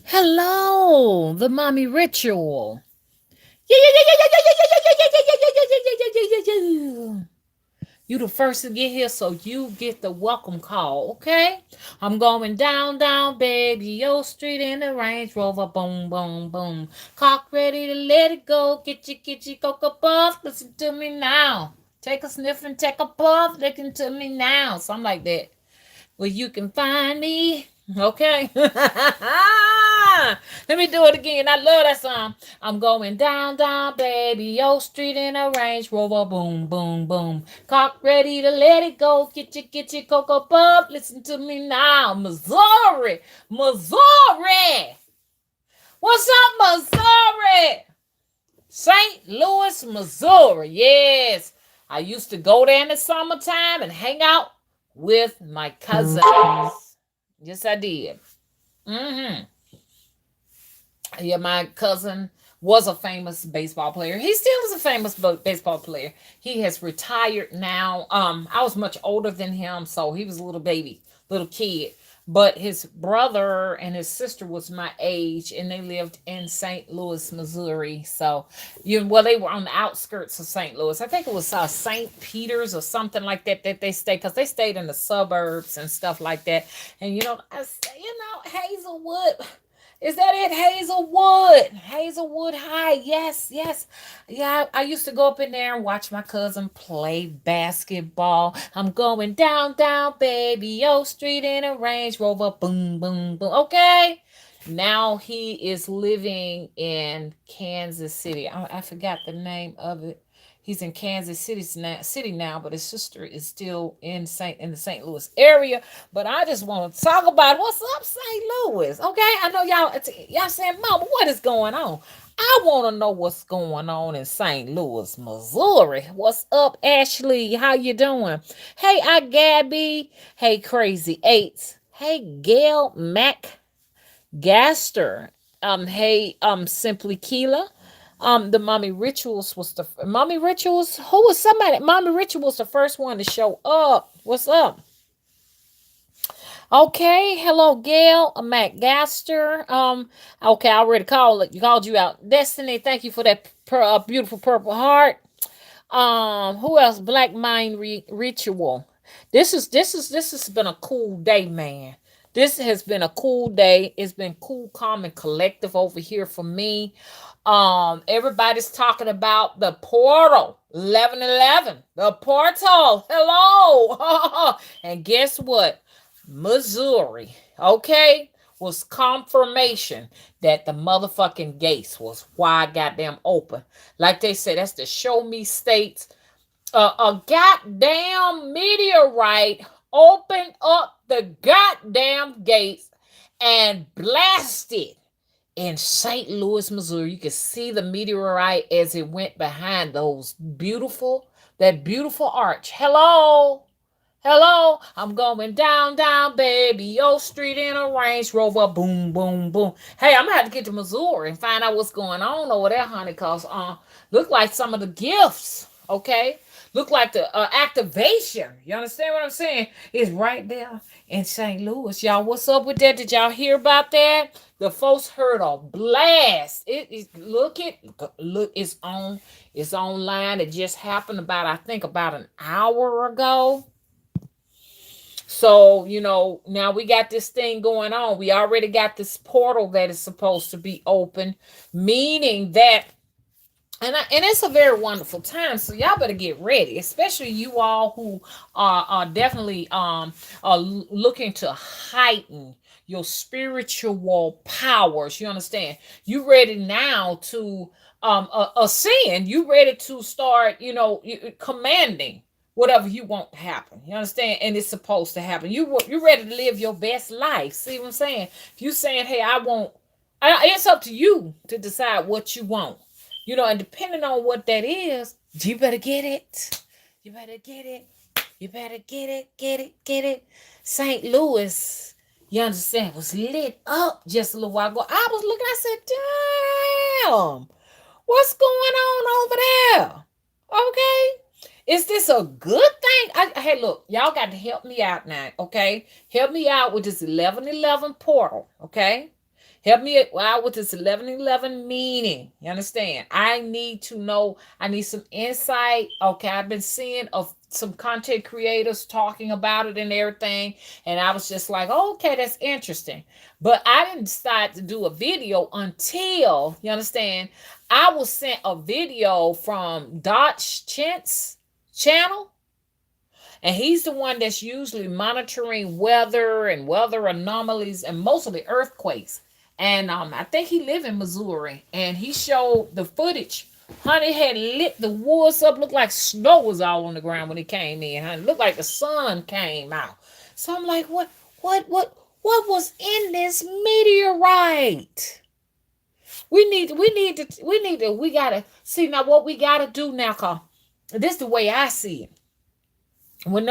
Hello, the mommy ritual. Yeah, yeah, yeah, yeah, yeah, yeah, yeah, yeah, yeah, yeah, yeah, yeah, yeah, yeah, yeah, yeah, yeah. You the first to get here, so you get the welcome call, okay? I'm going down, down, baby, yo street in the Range Rover, boom, boom, boom. Cock ready to let it go. Get your cocoa puff. Listen to me now. Take a sniff and take a puff. Listen to me now. Something like that. Well, you can find me. Okay. Let me do it again. I love that song. I'm going down, down, baby. Yo, street in a Range Rover. Boom, boom, boom. Cock ready to let it go. Get your cocoa puff. Listen to me now. Missouri. Missouri. What's up, Missouri? St. Louis, Missouri. Yes. I used to go there in the summertime and hang out with my cousins. Yes, I did. Mm-hmm. Yeah, my cousin was a famous baseball player. He still is a famous baseball player. He has retired now. I was much older than him, so he was a little baby, little kid. But his brother and his sister was my age, and they lived in St. Louis, Missouri. So, they were on the outskirts of St. Louis. I think it was St. Peter's or something like that they stayed, because they stayed in the suburbs and stuff like that. And Hazelwood. Is that it? Hazelwood. Hazelwood High. Yes, yes. Yeah, I used to go up in there and watch my cousin play basketball. I'm going down, down, baby. O Street in a Range Rover. Boom, boom, boom. Okay. Now he is living in Kansas City. I forgot the name of it. He's in Kansas City now, but his sister is still in the St. Louis area. But I just want to talk about what's up, St. Louis. Okay, I know y'all saying, "Mama, what is going on?" I want to know what's going on in St. Louis, Missouri. What's up, Ashley? How you doing? Hey, I Gabby. Hey, Crazy Eights. Hey, Gail Mac Gaster. Hey, Simply Keela. The Mommy Rituals was the Mommy Rituals. Who was somebody? Mommy Rituals the first one to show up. What's up? Okay, hello, Gail, Matt Gaster. Okay, I already called it. You called you out, Destiny. Thank you for that beautiful purple heart. Who else? Black Mind Ritual. This has been a cool day, man. This has been a cool day. It's been cool, calm, and collective over here for me. Everybody's talking about the portal 1111. The portal. Hello. And guess what? Missouri, okay, was confirmation that the motherfucking gates was wide goddamn open. Like they said, that's the show me states. A goddamn meteorite opened up the goddamn gates and blasted in St. Louis, Missouri. You could see the meteorite as it went behind that beautiful arch. Hello. Hello, I'm going down, down, baby. Yo, street in a Range Rover. Boom, boom, boom. Hey, I'm gonna have to get to Missouri and find out what's going on over there, honey. Cause look like some of the gifts. Okay, look like the activation. You understand what I'm saying? It's right there in St. Louis, y'all. What's up with that? Did y'all hear about that? The folks heard a blast. It is look. It's online. It just happened about an hour ago. So, now we got this thing going on. We already got this portal that is supposed to be open, meaning that, and it's a very wonderful time. So y'all better get ready, especially you all who are definitely are looking to heighten your spiritual powers. You understand? You ready now to ascend. You ready to start, commanding whatever you want to happen. You understand? And it's supposed to happen. You ready to live your best life. See what I'm saying? If you saying, hey, it's up to you to decide what you want. And depending on what that is, you better get it. You better get it. You better get it. St. Louis, you understand, was lit up just a little while ago. I was looking, I said, damn, what's going on over there? Okay. Is this a good thing? Hey, look, y'all got to help me out now, okay? Help me out with this 1111 portal, okay? Help me out with this 1111 meaning. You understand? I need to know. I need some insight. Okay, I've been seeing of some content creators talking about it and everything, and I was just like, oh, okay, that's interesting. But I didn't decide to do a video until, you understand, I was sent a video from Dotch Chint's channel, and he's the one that's usually monitoring weather and weather anomalies and mostly earthquakes. And I think he live in Missouri, and he showed the footage. Honey had lit the woods up, looked like snow was all on the ground when he came in. Honey, looked like the sun came out. So I'm like, what was in this meteorite? We gotta see now what we gotta do now, cause this is the way I see it. When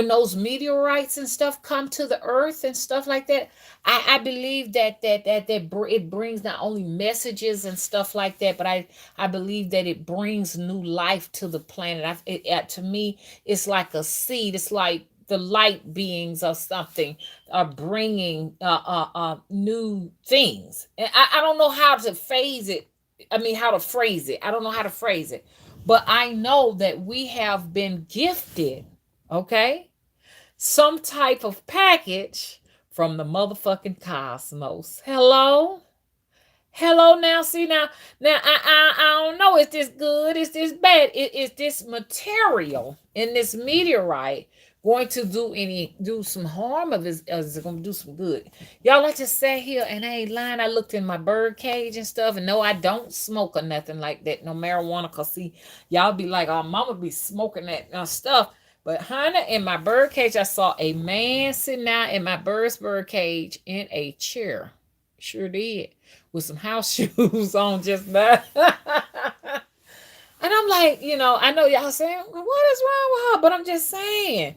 those meteorites and stuff come to the earth and stuff like that, I believe that it brings not only messages and stuff like that, but I believe that it brings new life to the planet. To me, it's like a seed. It's like the light beings or something are bringing new things. And I don't know how to phase it. I mean, how to phrase it. I don't know how to phrase it, but I know that we have been gifted, okay, some type of package from the motherfucking cosmos. Hello? Hello now, see now I don't know. Is this good? Is this bad? Is this material in this meteorite going to do some harm, or is it going to do some good? Y'all, I just sat here and I ain't lying. I looked in my bird cage and stuff, and no, I don't smoke or nothing like that. No marijuana, cause see, y'all be like, oh, mama be smoking that stuff. But honey, in my bird cage, I saw a man sitting out in my bird cage in a chair. Sure did. With some house shoes on just now. And I'm like, I know y'all saying, well, what is wrong with her? But I'm just saying,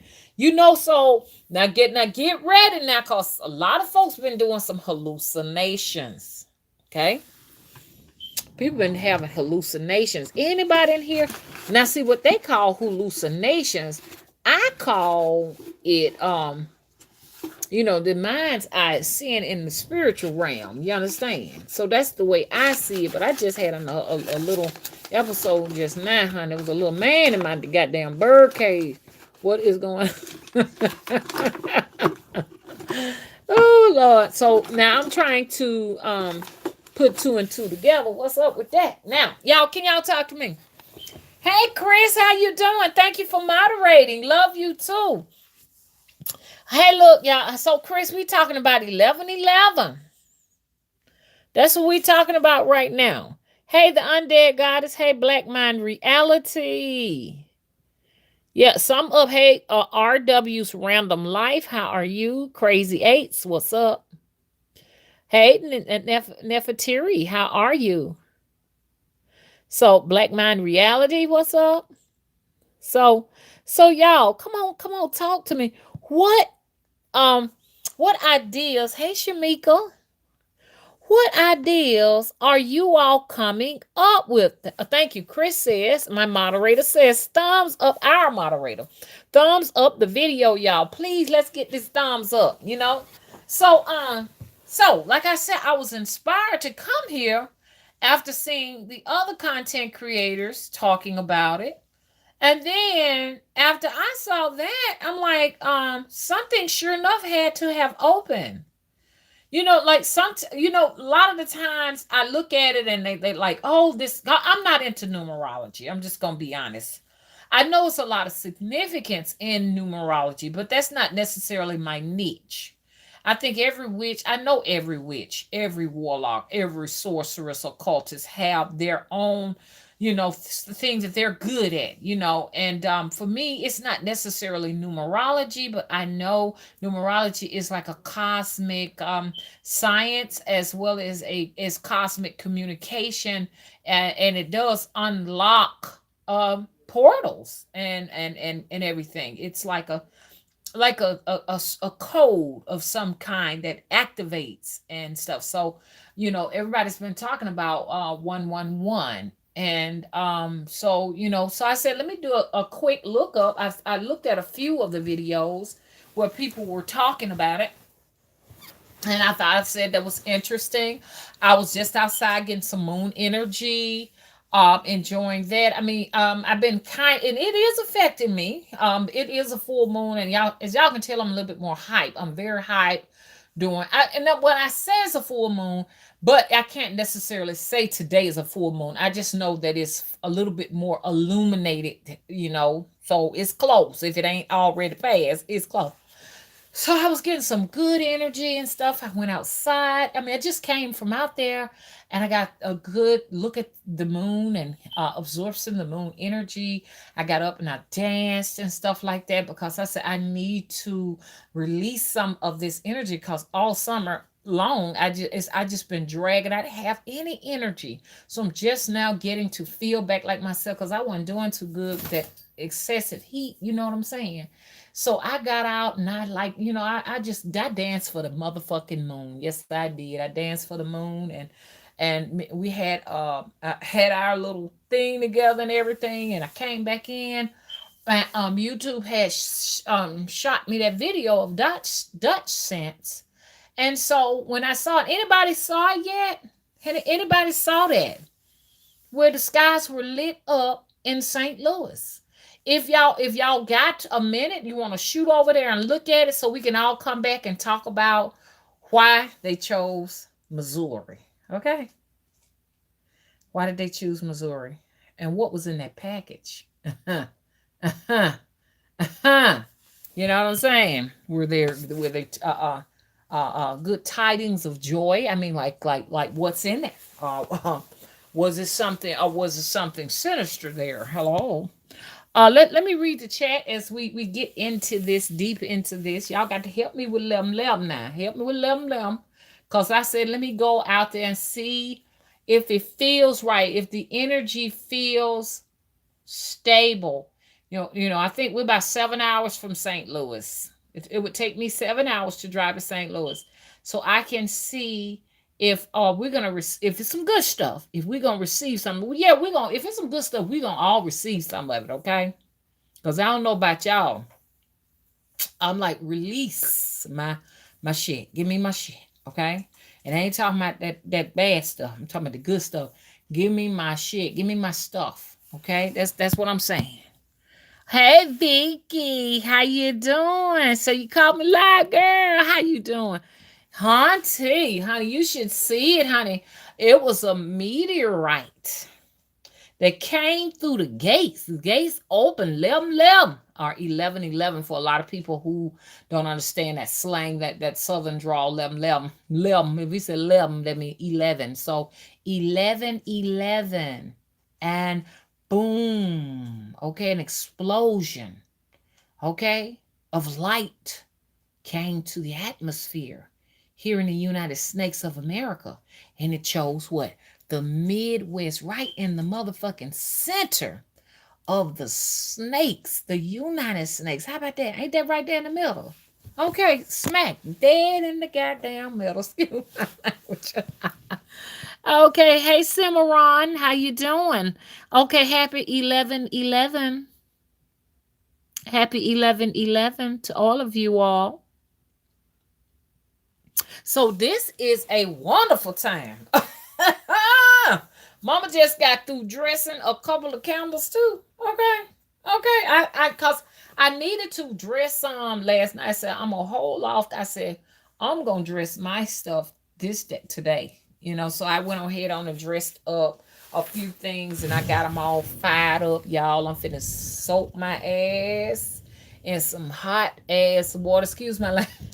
so now get ready now, cause a lot of folks been doing some hallucinations. Okay? People been having hallucinations. Anybody in here? Now see what they call hallucinations. I call it the mind's eye seeing in the spiritual realm. You understand? So that's the way I see it. But I just had a little episode just now, honey. There was a little man in my goddamn bird cage. What is going on? Oh, Lord. So now I'm trying to put two and two together. What's up with that? Now, y'all, can y'all talk to me? Hey, Chris, how you doing? Thank you for moderating. Love you, too. Hey, look, y'all. So, Chris, we talking about 11:11. That's what we talking about right now. Hey, the undead goddess. Hey, Black Mind Reality. Yeah, some up. Hey, RW's Random Life. How are you? Crazy Eights. What's up? Hey, Nefertiri. How are you? So, Black Mind Reality. What's up? So y'all, come on, talk to me. What ideas? Hey, Shamika. What ideas are you all coming up with? Thank you. Chris says, my moderator says, thumbs up, our moderator. Thumbs up the video, y'all. Please, let's get this thumbs up, So, like I said, I was inspired to come here after seeing the other content creators talking about it. And then after I saw that, I'm like, something sure enough had to have opened. Like a lot of the times I look at it and they like, oh, I'm not into numerology. I'm just going to be honest. I know it's a lot of significance in numerology, but that's not necessarily my niche. I think every witch, every warlock, every sorceress, occultist have their own, things that they're good at, and for me, it's not necessarily numerology, but I know numerology is like a cosmic science as well as cosmic communication, and it does unlock portals and everything. It's like a code of some kind that activates and stuff. So, everybody's been talking about 111. And so I said, let me do a quick look up. I looked at a few of the videos where people were talking about it. And I thought I said that was interesting. I was just outside getting some moon energy, enjoying that. I mean, I've been kind, and it is affecting me. It is a full moon, and y'all, as y'all can tell, I'm a little bit more hype. I'm very hype doing. And that when I say it's a full moon, but I can't necessarily say today is a full moon. I just know that it's a little bit more illuminated, So it's close. If it ain't already passed, it's close. So I was getting some good energy and stuff. I went outside. I mean, I just came from out there and I got a good look at the moon and absorbed some of the moon energy. I got up and I danced and stuff like that because I said I need to release some of this energy because all summer long I just been dragging. I didn't have any energy. So I'm just now getting to feel back like myself because I wasn't doing too good with that excessive heat. You know what I'm saying? So I got out and I like, I danced for the motherfucking moon. Yes, I did. I danced for the moon and we had our little thing together and everything. And I came back in. And, YouTube had shot me that video of Dutch sense. And so when I saw it, anybody saw it yet? Had anybody saw that? Where the skies were lit up in St. Louis. If y'all got a minute, you want to shoot over there and look at it so we can all come back and talk about why they chose Missouri. Okay? Why did they choose Missouri? And what was in that package? Uh-huh. Uh-huh. You know what I'm saying? Were there good tidings of joy? I mean, like what's in it? Was it something, or was it something sinister there? Hello. Let me read the chat as we get into this, deep into this. Y'all got to help me with lem now. Help me with lem. Because I said, let me go out there and see if it feels right, if the energy feels stable. I think we're about 7 hours from St. Louis. It would take me 7 hours to drive to St. Louis. So I can see if we're gonna if it's some good stuff, if we're gonna receive something. Well, yeah, we're gonna if it's some good stuff, we're gonna all receive some of it, okay? Because I don't know about y'all. I'm like, release my shit. Give me my shit, okay? And I ain't talking about that bad stuff. I'm talking about the good stuff. Give me my shit. Give me my stuff. Okay? That's what I'm saying. Hey Vicky, how you doing? So you called me live, girl. How you doing? Honey, you should see it, honey. It was a meteorite that came through the gates. The gates open, lem, or 11 for a lot of people who don't understand that slang, that southern drawl, lem. If we say lem, that means 11. So 11, and boom, okay, an explosion, okay, of light came to the atmosphere here in the United States of America. And it chose what? The Midwest, right in the motherfucking center of the snakes, the United Snakes. How about that? Ain't that right there in the middle? Okay, smack dead in the goddamn middle. Excuse my language. Okay, hey Cimarron, how you doing? Okay, happy 11/11. Happy 11/11 to all of you all. So this is a wonderful time. Mama just got through dressing a couple of candles too. Okay. Okay. Cause I needed to dress some last night. I said, I'm gonna hold off. I said, I'm gonna dress my stuff this day today. So I went ahead on and dressed up a few things and I got them all fired up, y'all. I'm finna soak my ass in some hot ass water. Excuse my language.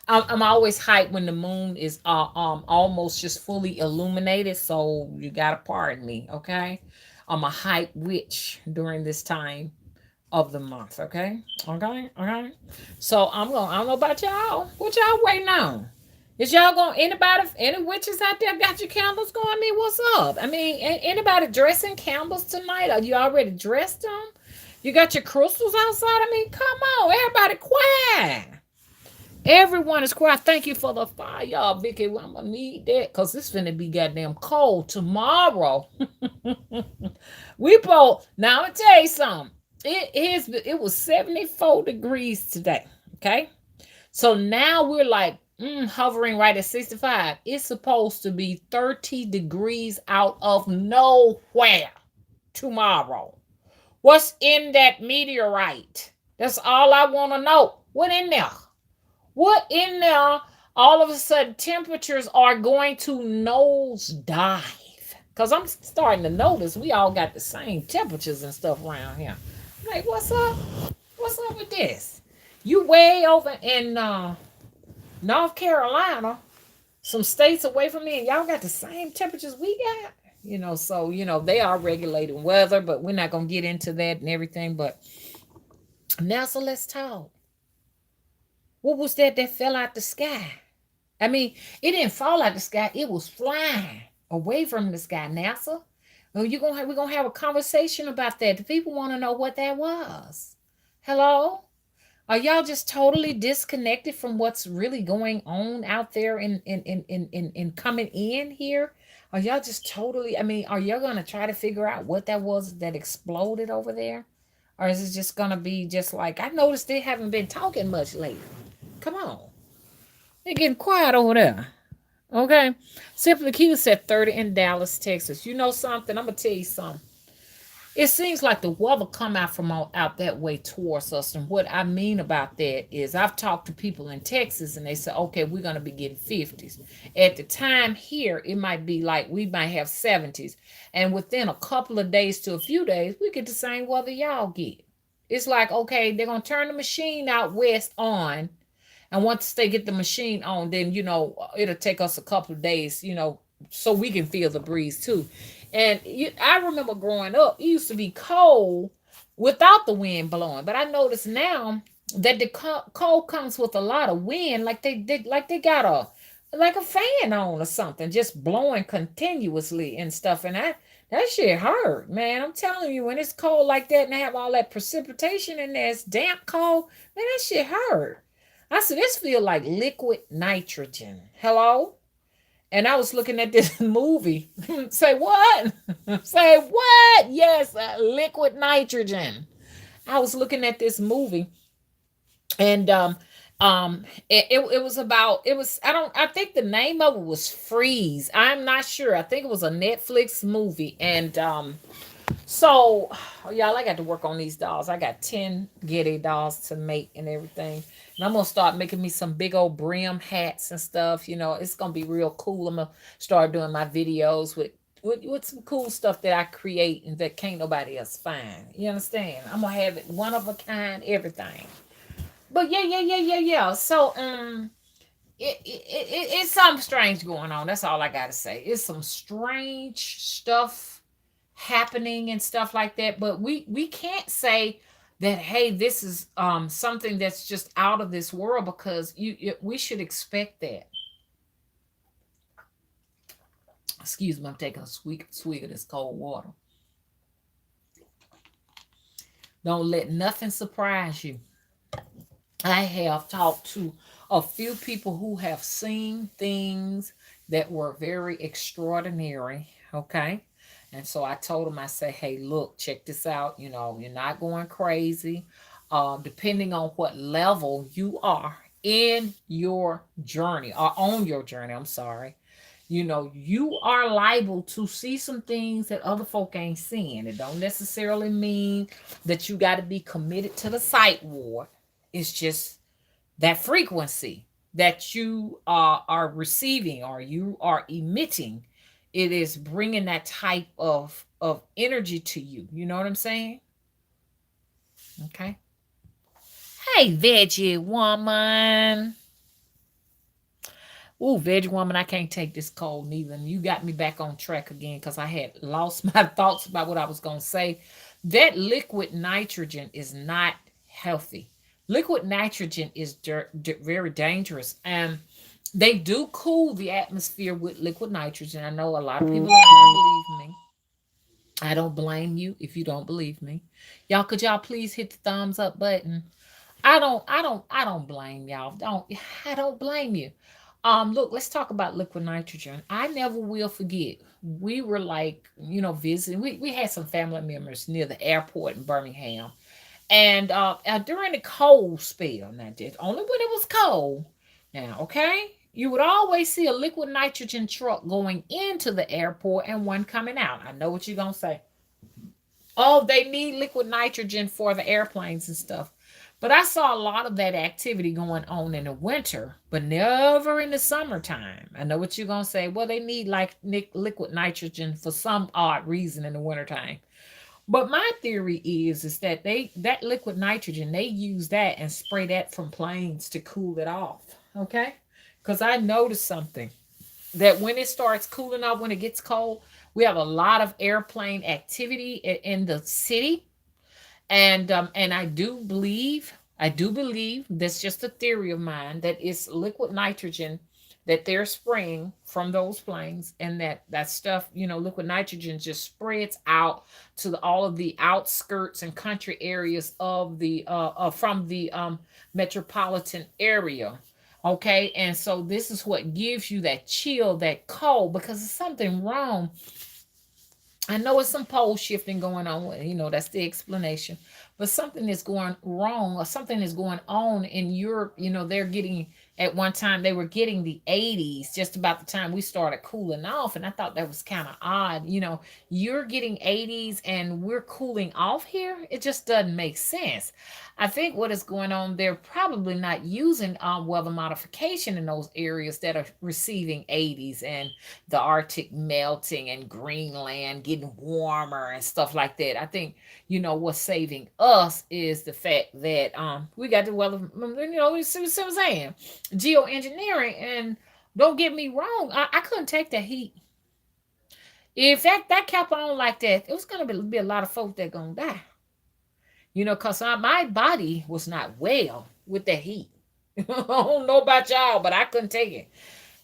I'm always hyped when the moon is almost just fully illuminated. So you gotta pardon me, okay? I'm a hype witch during this time of the month, okay? Okay. So I don't know about y'all. What y'all waiting on? Is y'all going any witches out there got your candles going? I mean, what's up? I mean, anybody dressing candles tonight? Are you already dressed them? You got your crystals outside? I mean, come on, everybody quiet. Everyone is quiet. Thank you for the fire, y'all, Vicky. I'm gonna need that because it's gonna be goddamn cold tomorrow. We both now. I'm gonna tell you something. It was 74 degrees today. Okay, so now we're like hovering right at 65. It's supposed to be 30 degrees out of nowhere tomorrow. What's in that meteorite? That's all I want to know. What in there? What in there? All of a sudden, temperatures are going to nosedive. Because I'm starting to notice we all got the same temperatures and stuff around here. Like, what's up? What's up with this? You way over in North Carolina, some states away from me, and y'all got the same temperatures we got. They are regulating weather, but we're not gonna get into that and everything. But now, so let's talk. What was that fell out the sky? I mean, it didn't fall out the sky; it was flying away from the sky. NASA, well, we're gonna have a conversation about that. The people want to know what that was. Hello. Are y'all just totally disconnected from what's really going on out there in coming in here? Are y'all just totally, I mean, are y'all gonna try to figure out what that was that exploded over there? Or is it just gonna be just like I noticed they haven't been talking much lately? Come on. They're getting quiet over there. Okay. Simply Q said 30 in Dallas, Texas. You know something? I'm gonna tell you something. It seems like the weather come out from out that way towards us. And what I mean about that is I've talked to people in Texas and they say, okay, we're going to be getting 50s. At the time here, it might be like we might have 70s. And within a couple of days to a few days, we get the same weather y'all get. It's like, okay, they're going to turn the machine out west on. And once they get the machine on, then, it'll take us a couple of days, so we can feel the breeze too. And I remember growing up, it used to be cold without the wind blowing. But I notice now that the cold comes with a lot of wind, like they got a fan on or something, just blowing continuously and stuff. And that shit hurt, man. I'm telling you, when it's cold like that and they have all that precipitation in there, it's damp cold, man, that shit hurt. I said, this feel like liquid nitrogen. Hello? And I was looking at this movie. Say what? Say what? Yes, liquid nitrogen. I was looking at this movie, and it was about it was I think the name of it was Freeze. I'm not sure. I think it was a Netflix movie, and so, y'all, I got to work on these dolls. I got 10 Getty dolls to make and everything. And I'm going to start making me some big old brim hats and stuff. It's going to be real cool. I'm going to start doing my videos with some cool stuff that I create and that can't nobody else find. You understand? I'm going to have it one of a kind, everything. But yeah. So, it's something strange going on. That's all I got to say. It's some strange stuff happening and stuff like that, but we can't say that, hey, this is something that's just out of this world, because we should expect that. Excuse me, I'm taking a swig of this cold water. Don't let nothing surprise you. I have talked to a few people who have seen things that were very extraordinary. Okay. And so I told them, I say, hey, look, check this out. You're not going crazy. Depending on what level you are in your journey or on your journey, I'm sorry. You are liable to see some things that other folk ain't seeing. It don't necessarily mean that you got to be committed to the psych ward. It's just that frequency that you are receiving or you are emitting. It is bringing that type of energy to you. You know what I'm saying? Okay. Hey, veggie woman. Ooh, veggie woman, I can't take this cold neither. And you got me back on track again because I had lost my thoughts about what I was going to say. That liquid nitrogen is not healthy. Liquid nitrogen is very dangerous. And they do cool the atmosphere with liquid nitrogen. I know a lot of people don't believe me. I don't blame you if you don't believe me. Y'all, could y'all please hit the thumbs up button? I don't blame y'all. I don't blame you. Look, let's talk about liquid nitrogen. I never will forget. We were like, visiting. We had some family members near the airport in Birmingham. And during the cold spell, not just only when it was cold, Now, okay? You would always see a liquid nitrogen truck going into the airport and one coming out. I know what you're going to say. Oh, they need liquid nitrogen for the airplanes and stuff. But I saw a lot of that activity going on in the winter, but never in the summertime. I know what you're going to say. Well, they need like liquid nitrogen for some odd reason in the wintertime. But my theory is that that liquid nitrogen, they use that and spray that from planes to cool it off. Okay? Because I noticed something that when it starts cooling off, when it gets cold, we have a lot of airplane activity in the city, and I do believe that's just a theory of mine that it's liquid nitrogen that they're spraying from those planes, and that stuff, liquid nitrogen just spreads out to all of the outskirts and country areas of the from the metropolitan area. Okay, and so this is what gives you that chill, that cold, because there's something wrong. I know it's some pole shifting going on, that's the explanation. But something is going wrong, or something is going on in Europe. They're getting, at one time, they were getting the 80s just about the time we started cooling off. And I thought that was kind of odd. You're getting 80s and we're cooling off here. It just doesn't make sense. I think what is going on, they're probably not using weather modification in those areas that are receiving 80s, and the Arctic melting and Greenland getting warmer and stuff like that. I think, what's saving us is the fact that we got the weather, you see what I'm saying? Geoengineering. And don't get me wrong, I couldn't take the heat. If that kept on like that, it was gonna be a lot of folks that gonna die. Because my body was not well with the heat. I don't know about y'all, but I couldn't take it.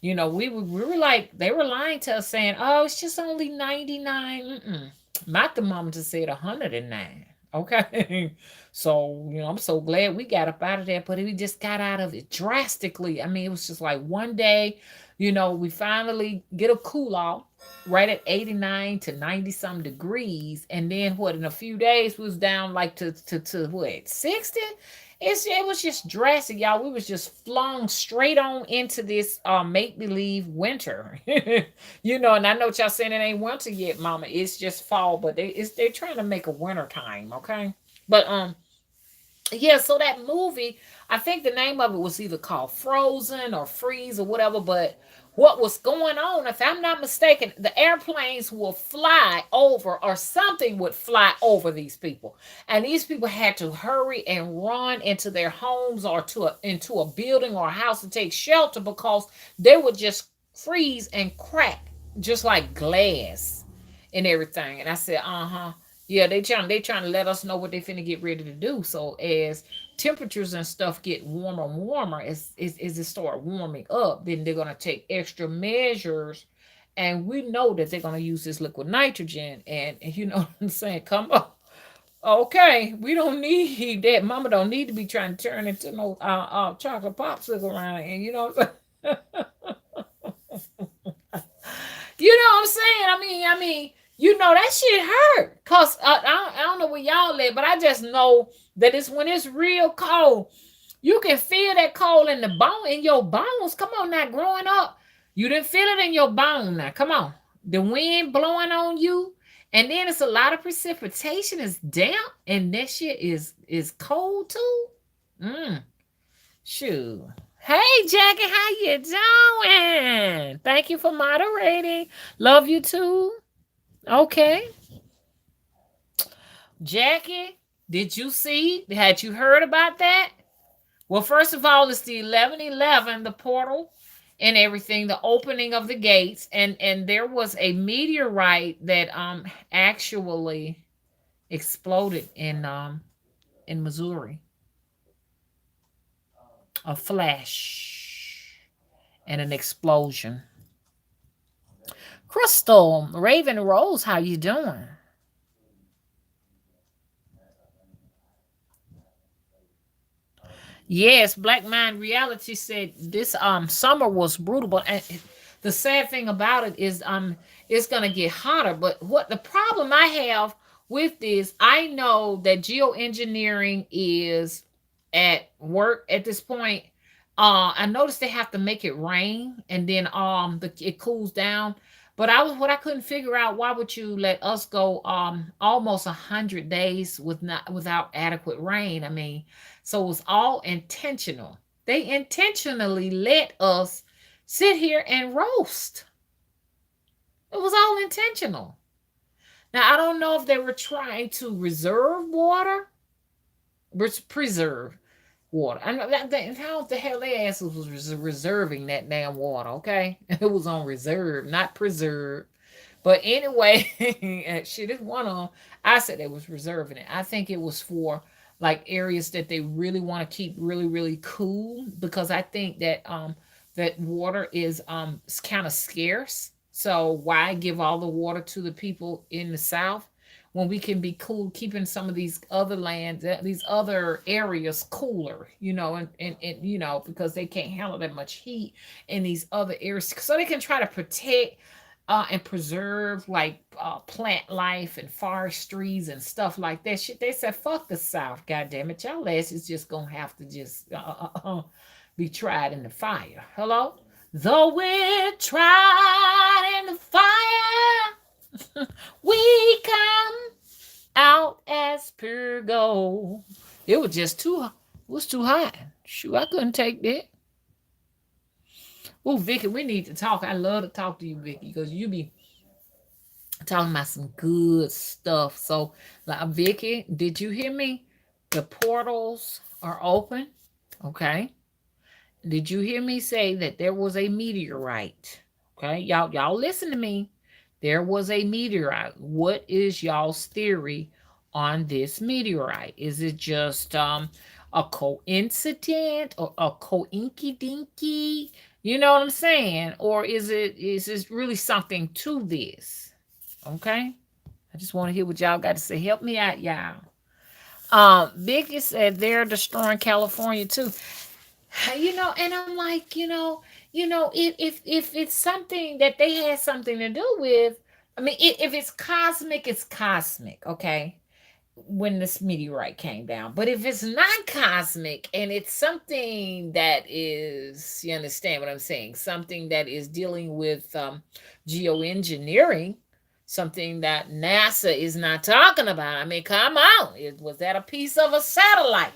We were like, they were lying to us saying, oh, it's just only 99. Mm-mm. My thermometer said 109. Okay. So, I'm so glad we got up out of there, but we just got out of it drastically. I mean, it was just like one day, we finally get a cool off right at 89 to 90 some degrees. And then what, in a few days, we was down like to what, 60? It was just drastic, y'all. We was just flung straight on into this make believe winter. And I know what y'all saying, it ain't winter yet, mama. It's just fall, but they're trying to make a winter time, okay? But yeah, so that movie, I think the name of it was either called Frozen or Freeze or whatever, but what was going on, if I'm not mistaken, the airplanes will fly over, or something would fly over these people. And these people had to hurry and run into their homes, or into a building or a house to take shelter, because they would just freeze and crack just like glass and everything. And I said, uh-huh. Yeah, they trying to let us know what they finna get ready to do. So as temperatures and stuff get warmer and warmer, as it start warming up, then they're gonna take extra measures. And we know that they're gonna use this liquid nitrogen. And you know what I'm saying? Come on. Okay, we don't need that. Mama don't need to be trying to turn into no chocolate popsicle around here. You know what I'm saying? You know what I'm saying? I mean, that shit hurt. Cause I don't know where y'all at, but I just know that it's when it's real cold. You can feel that cold in the bone, in your bones. Come on now, growing up, you didn't feel it in your bone. Now, come on, the wind blowing on you, and then it's a lot of precipitation. It's damp, and that shit is cold too. Mm. Shoot. Hey, Jackie, how you doing? Thank you for moderating. Love you too. Okay. Jackie, did you see? Had you heard about that? Well, first of all, it's the 1111, the portal and everything, the opening of the gates, and there was a meteorite that actually exploded in Missouri. A flash and an explosion. Crystal, Raven Rose, how you doing? Yes, Black Mind Reality said this summer was brutal, but the sad thing about it is it's gonna get hotter. But what the problem I have with this, I know that geoengineering is at work at this point. I noticed they have to make it rain, and then it cools down. But what I couldn't figure out, why would you let us go almost 100 days without adequate rain? I mean, so it was all intentional. They intentionally let us sit here and roast. It was all intentional. Now I don't know if they were trying to reserve water, preserve water. I know that how the hell they asses was reserving that damn water. Okay, it was on reserve, not preserve. But anyway, shit is one on. I said they was reserving it. I think it was for like areas that they really want to keep really really cool, because I think that that water is kind of scarce. So why give all the water to the people in the south when we can be cool keeping some of these other lands, these other areas cooler, and because they can't handle that much heat in these other areas, so they can try to protect and preserve like plant life and forestries and stuff like that. Shit, they said, "Fuck the South, goddamn it, y'all ass is just gonna have to just be tried in the fire." Hello, though we're tried in the fire, we come out as pure gold. It was just it was too hot. Shoot, I couldn't take that. Oh, Vicky, we need to talk. I love to talk to you, Vicky, because you be talking about some good stuff. So, like, Vicky, did you hear me? The portals are open. Okay. Did you hear me say that there was a meteorite? Okay, y'all listen to me. There was a meteorite. What is y'all's theory on this meteorite? Is it just a coincidence or a coinky dinky? You know what I'm saying? Or is this really something to this? Okay? I just want to hear what y'all got to say. Help me out, y'all. Vicky said they're destroying California too. And I'm like, if it's something that they had something to do with, I mean, if it's cosmic, it's cosmic, okay? When this meteorite came down. But if it's not cosmic and it's something that is, you understand what I'm saying? Something that is dealing with geoengineering, something that NASA is not talking about. I mean, come on. Was that a piece of a satellite?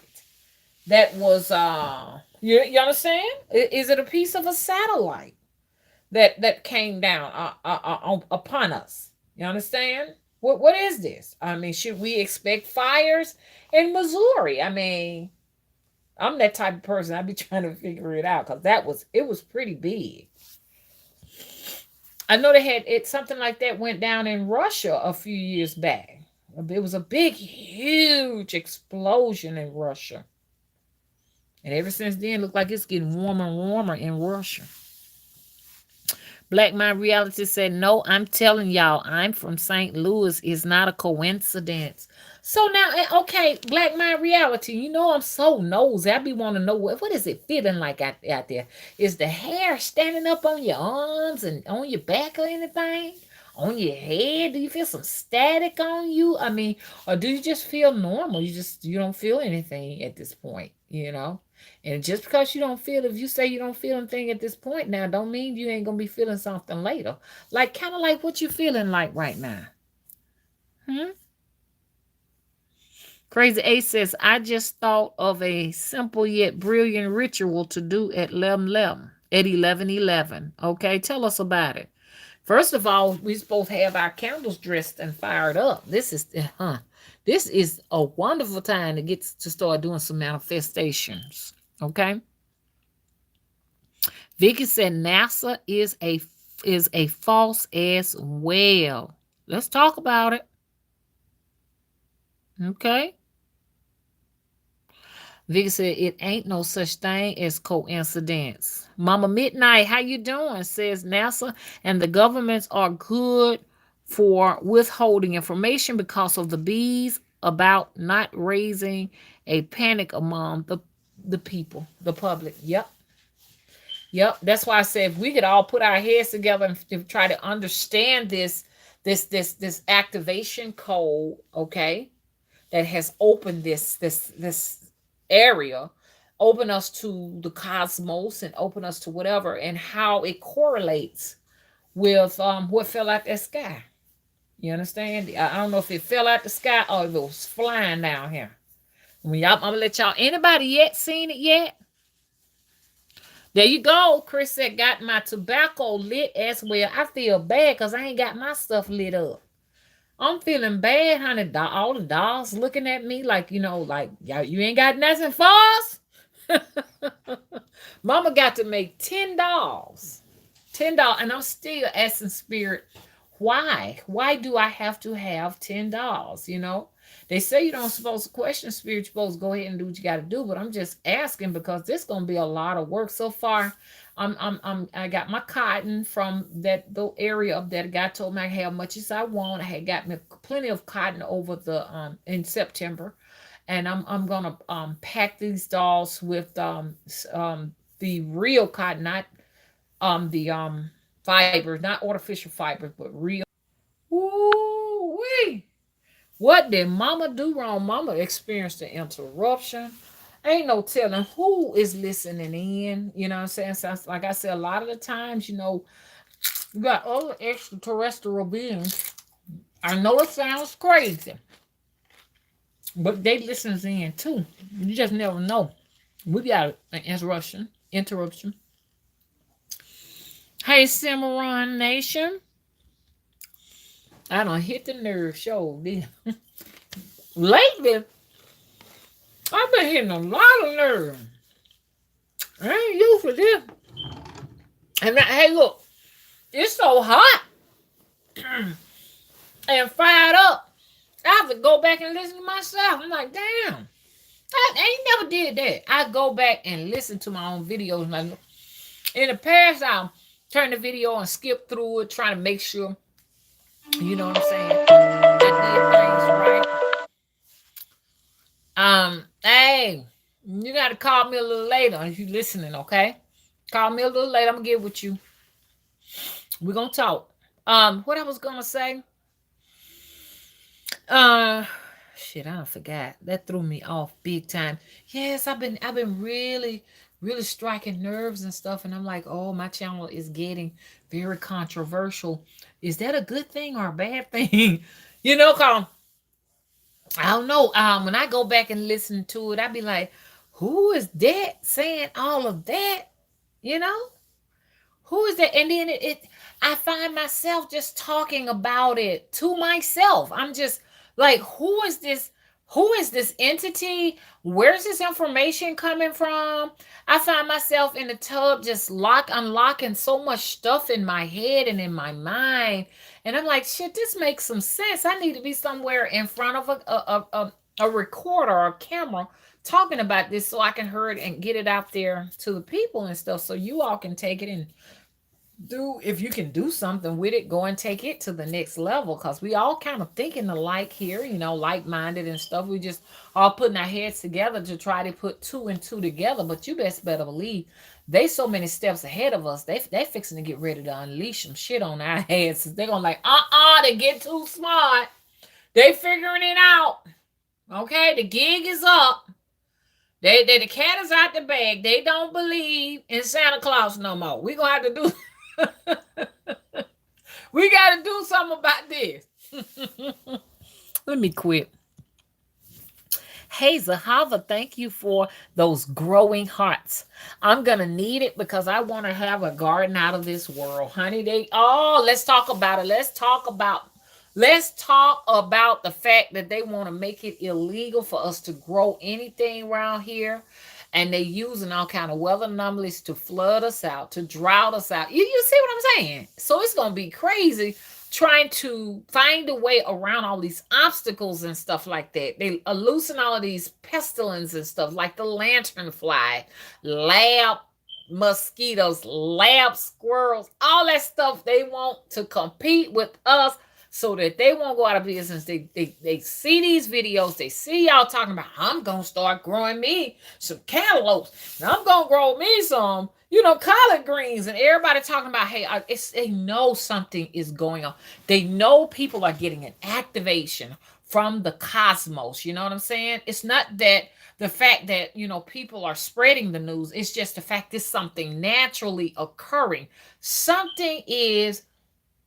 That was you understand? Is it a piece of a satellite that came down upon us? You understand? What is this? I mean, should we expect fires in Missouri? I mean, I'm that type of person. I'd be trying to figure it out, because it was pretty big. I know they had it, something like that went down in Russia a few years back. It was a big, huge explosion in Russia. And ever since then, look like it's getting warmer and warmer in Russia. Black Mind Reality said, "No, I'm telling y'all, I'm from St. Louis. It's not a coincidence." So now, okay, Black Mind Reality, I'm so nosy. I be want to know what is it feeling like out there? Is the hair standing up on your arms and on your back or anything? On your head? Do you feel some static on you? I mean, or do you just feel normal? You don't feel anything at this point. And just because you don't feel, if you say you don't feel anything at this point now, don't mean you ain't gonna be feeling something later. Like kind of like what you feeling like right now. Hmm? Crazy Ace says, I just thought of a simple yet brilliant ritual to do at 11:11. At 11:11. Okay, tell us about it. First of all, we supposed to have our candles dressed and fired up. This is a wonderful time to get to start doing some manifestations. Okay. Vicky said NASA is a false as well. Let's talk about it. Okay. Vicky said it ain't no such thing as coincidence. Mama Midnight, how you doing? Says NASA and the governments are good for withholding information because of the bees about not raising a panic among the people, the public. Yep. Yep. That's why I said if we could all put our heads together and try to understand this activation code, okay, that has opened this area open us to the cosmos and open us to whatever, and how it correlates with what fell out that sky. You understand? I don't know if it fell out the sky or if it was flying down here. When y'all, I'm gonna let y'all. Anybody yet seen it yet? There you go. Chris said, got my tobacco lit as well. I feel bad because I ain't got my stuff lit up. I'm feeling bad, honey. All the dolls looking at me like, like, you ain't got nothing for us? Mama got to make 10 dolls. $10. And I'm still asking Spirit, why? Why do I have to have $10? They say you don't supposed to question Spirit. You're supposed to go ahead and do what you got to do. But I'm just asking because this gonna be a lot of work. So far, I got my cotton from the area up there. The guy told me I had as much as I want. I had got me plenty of cotton over the in September, and I'm gonna pack these dolls with the real cotton, not the fibers, not artificial fibers, but real. Ooh wee! What did Mama do wrong? Mama experienced an interruption. Ain't no telling who is listening in. You know what I'm saying? So, like I said, a lot of the times, you got other extraterrestrial beings. I know it sounds crazy, but they listens in too. You just never know. We got an interruption. Interruption. Hey, Cimarron Nation. I don't hit the nerve show. Lately, I've been hitting a lot of nerve. I ain't used to this. And hey, look, it's so hot and fired up. I have to go back and listen to myself. I'm like, damn, I ain't never did that. I go back and listen to my own videos. Like, in the past, I'll turn the video and skip through it, trying to make sure, you know what I'm saying, I did things right. Hey, you got to call me a little later if you listening, okay? Call me a little later. I'm gonna get with you. We're gonna talk. What I was gonna say? Uh, Shit, I forgot. That threw me off big time. Yes, I've been really striking nerves and stuff, and I'm like, oh, my channel is getting very controversial. Is that a good thing or a bad thing? Cause I don't know. When I go back and listen to it, I be like, who is that saying all of that? You know? Who is that? And then I find myself just talking about it to myself. I'm just like, who is this? Who is this entity? Where's this information coming from? I find myself in the tub just unlocking so much stuff in my head and in my mind. And I'm like, shit, this makes some sense. I need to be somewhere in front of a recorder or a camera talking about this so I can hear it and get it out there to the people and stuff so you all can take it and if you can do something with it, go and take it to the next level, because we all kind of thinking alike here, like-minded and stuff. We just all putting our heads together to try to put two and two together. But you best better believe they so many steps ahead of us. They fixing to get ready to unleash some shit on our heads. They're gonna like, they get too smart. They figuring it out. Okay, the gig is up. The cat is out the bag. They don't believe in Santa Claus no more. We gonna have to do we got to do something about this. Let me quit. Hey, Zahava, thank you for those growing hearts. I'm going to need it because I want to have a garden out of this world. Honey, let's talk about it. Let's talk about the fact that they want to make it illegal for us to grow anything around here. And they using all kind of weather anomalies to flood us out, to drought us out. You see what I'm saying? So it's going to be crazy trying to find a way around all these obstacles and stuff like that. They loosen all of these pestilence and stuff like the lanternfly, lab mosquitoes, lab squirrels, all that stuff. They want to compete with us so that they won't go out of business. They see these videos. They see y'all talking about, I'm going to start growing me some cantaloupes. And I'm going to grow me some, collard greens. And everybody talking about, hey, they know something is going on. They know people are getting an activation from the cosmos. You know what I'm saying? It's not that the fact that, people are spreading the news. It's just the fact it's something naturally occurring. Something is,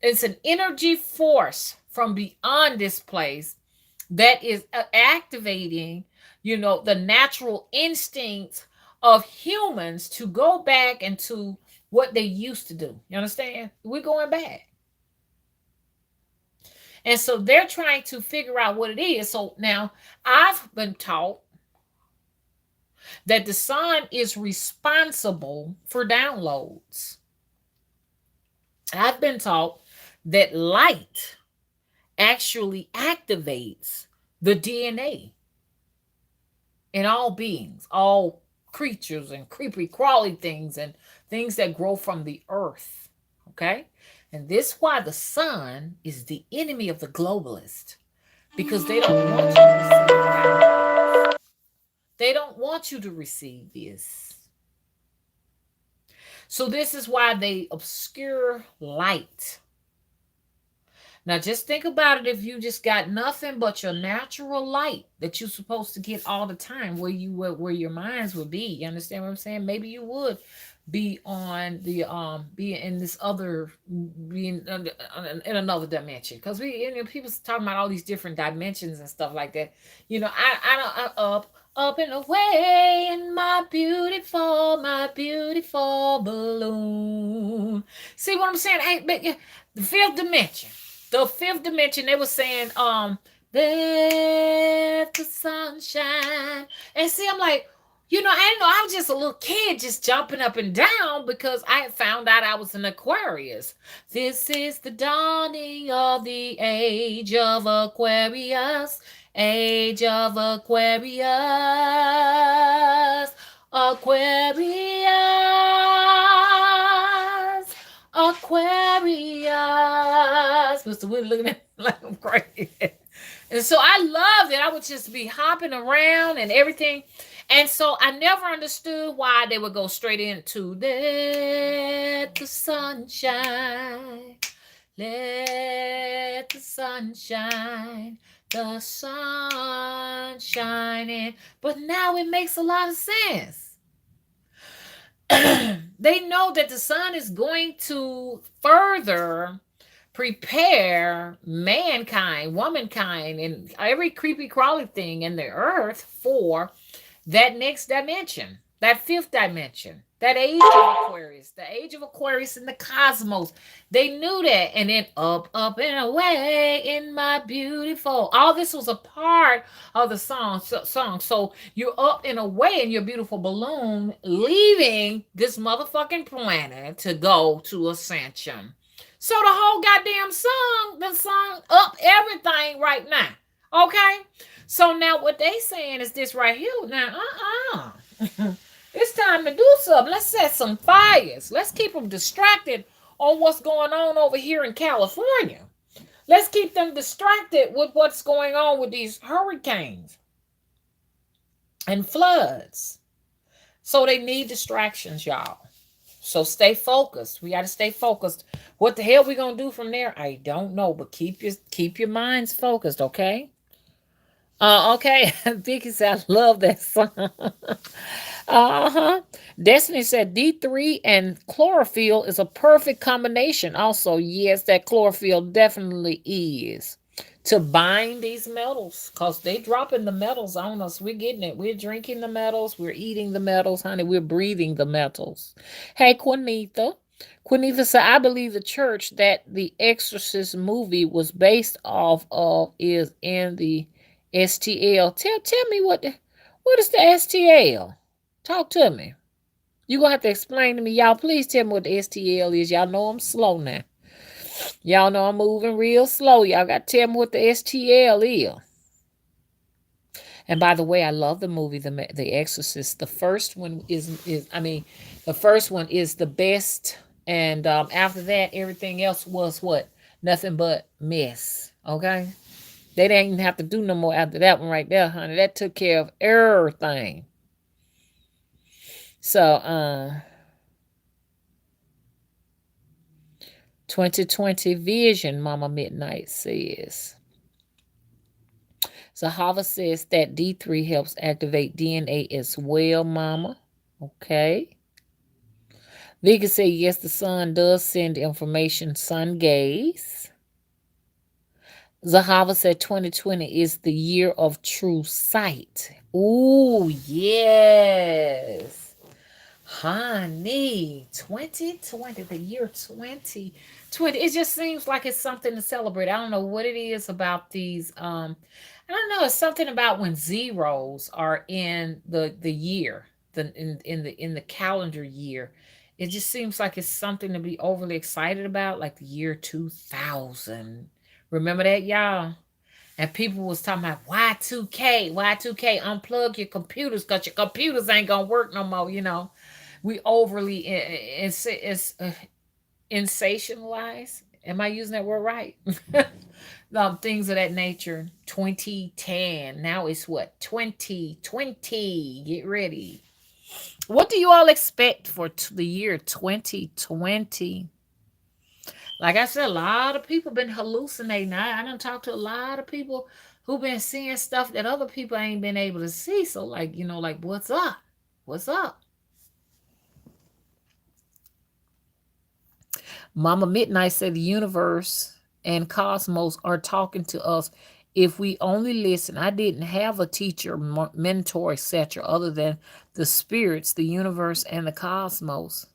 it's an energy force from beyond this place that is activating, the natural instincts of humans to go back into what they used to do. You understand? We're going back. And so they're trying to figure out what it is. So now I've been taught that the sun is responsible for downloads. I've been taught that light actually activates the DNA in all beings, all creatures and creepy crawly things and things that grow from the earth. Okay? And this is why the sun is the enemy of the globalist, because they don't want you to receive. They don't want you to receive this. So this is why they obscure light. Now just think about it. If you just got nothing but your natural light that you're supposed to get all the time, where your minds would be. You understand what I'm saying? Maybe you would be on the be in this other, being in another dimension, because people talking about all these different dimensions and stuff like that. I'm up and away in my beautiful balloon. See what I'm saying? Hey, but the fifth dimension. The fifth dimension, they were saying, let the sunshine. And see, I'm like, I didn't know. I was just a little kid just jumping up and down because I had found out I was an Aquarius. This is the dawning of the age of Aquarius. Age of Aquarius. Aquarius. Aquarius. Mr. Wood looking at me like I'm crazy. And so I loved it. I would just be hopping around and everything. And so I never understood why they would go straight into let the sun shine. Let the sun shine. The sun shining. But now it makes a lot of sense. They know that the sun is going to further prepare mankind, womankind, and every creepy crawly thing in the earth for that next dimension, that fifth dimension, that age of Aquarius, the age of Aquarius in the cosmos. They knew that. And then up and away in my beautiful. All this was a part of the song. So you're up and away in your beautiful balloon, leaving this motherfucking planet to go to ascension. So the whole goddamn song up everything right now. Okay? So now what they saying is this right here. Now, it's time to do something. Let's set some fires. Let's keep them distracted on what's going on over here in California. Let's keep them distracted with what's going on with these hurricanes and floods. So they need distractions, y'all. So stay focused. We got to stay focused. What the hell we gonna do from there? I don't know, but keep your minds focused, okay? Okay. Vicky said, I love that song. Destiny said D3 and chlorophyll is a perfect combination. Also, yes, that chlorophyll definitely is to bind these metals, because they dropping the metals on us. We're getting it. We're drinking the metals. We're eating the metals, honey. We're breathing the metals. Hey, Quinita. Quinita said, I believe the church that the Exorcist movie was based off of is in the STL. Tell me what is the STL? Talk to me. You're going to have to explain to me. Y'all, please tell me what the STL is. Y'all know I'm slow now. Y'all know I'm moving real slow. Y'all got to tell me what the STL is. And by the way, I love the movie, The Exorcist. The first one the first one is the best. And after that, everything else was what? Nothing but mess. Okay? They didn't even have to do no more after that one right there, honey. That took care of everything. So, 2020 vision, Mama Midnight says. Zahava says that D3 helps activate DNA as well, mama. Okay. Vika said, yes, the sun does send information, sun gaze. Zahava said 2020 is the year of true sight. Ooh, yes. Honey, 2020, the year 2020. It just seems like it's something to celebrate. I don't know what it is about these. I don't know. It's something about when zeros are in the year, in the calendar year. It just seems like it's something to be overly excited about, like the year 2000. Remember that, y'all? And people was talking about Y2K, Y2K, unplug your computers because your computers ain't gonna work no more. We overly sensationalize. Am I using that word right? Things of that nature. 2010. Now it's what? 2020. Get ready. What do you all expect for the year 2020? Like I said, a lot of people been hallucinating. I done talked to a lot of people who been seeing stuff that other people ain't been able to see. So like, like what's up? What's up? Mama Midnight said the universe and cosmos are talking to us if we only listen. I didn't have a teacher, mentor, etc., other than the spirits, the universe, and the cosmos.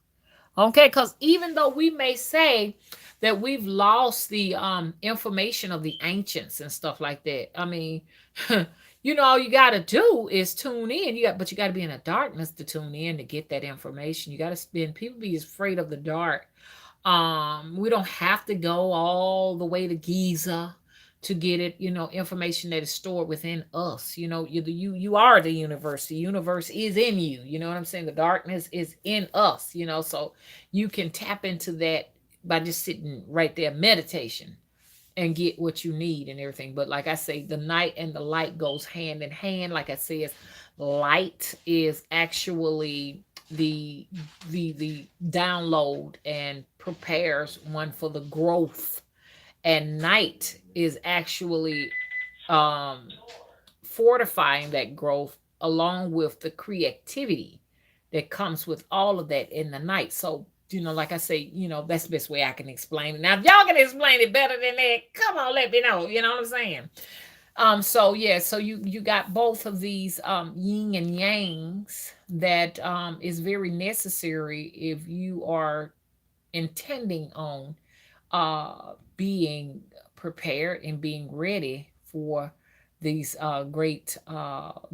Okay, because even though we may say that we've lost the information of the ancients and stuff like that, I mean, all you got to do is tune in. But you got to be in the darkness to tune in to get that information. You got to spend. People be afraid of the dark. We don't have to go all the way to Giza to get it, information that is stored within us. You are the universe. The universe is in you. You know what I'm saying? The darkness is in us, so you can tap into that by just sitting right there, meditation, and get what you need and everything. But like I say, the night and the light goes hand in hand. Like I said, light is actually the download and prepares one for the growth, and night is actually um fortifying that growth along with the creativity that comes with all of that in the night. So, like I say, that's the best way I can explain it. Now, if y'all can explain it better than that, come on, let me know. You know what I'm saying? So yeah, so you got both of these yin and yangs that is very necessary if you are intending on being prepared and being ready for these great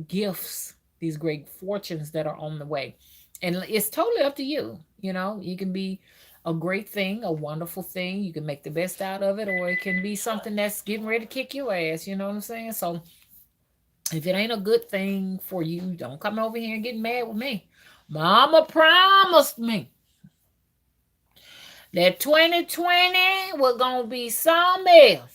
gifts, these great fortunes that are on the way. And it's totally up to you. You can be a great thing, a wonderful thing. You can make the best out of it, or it can be something that's getting ready to kick your ass. You know what I'm saying? So if it ain't a good thing for you, don't come over here and get mad with me. Mama promised me that 2020 was gonna be something else.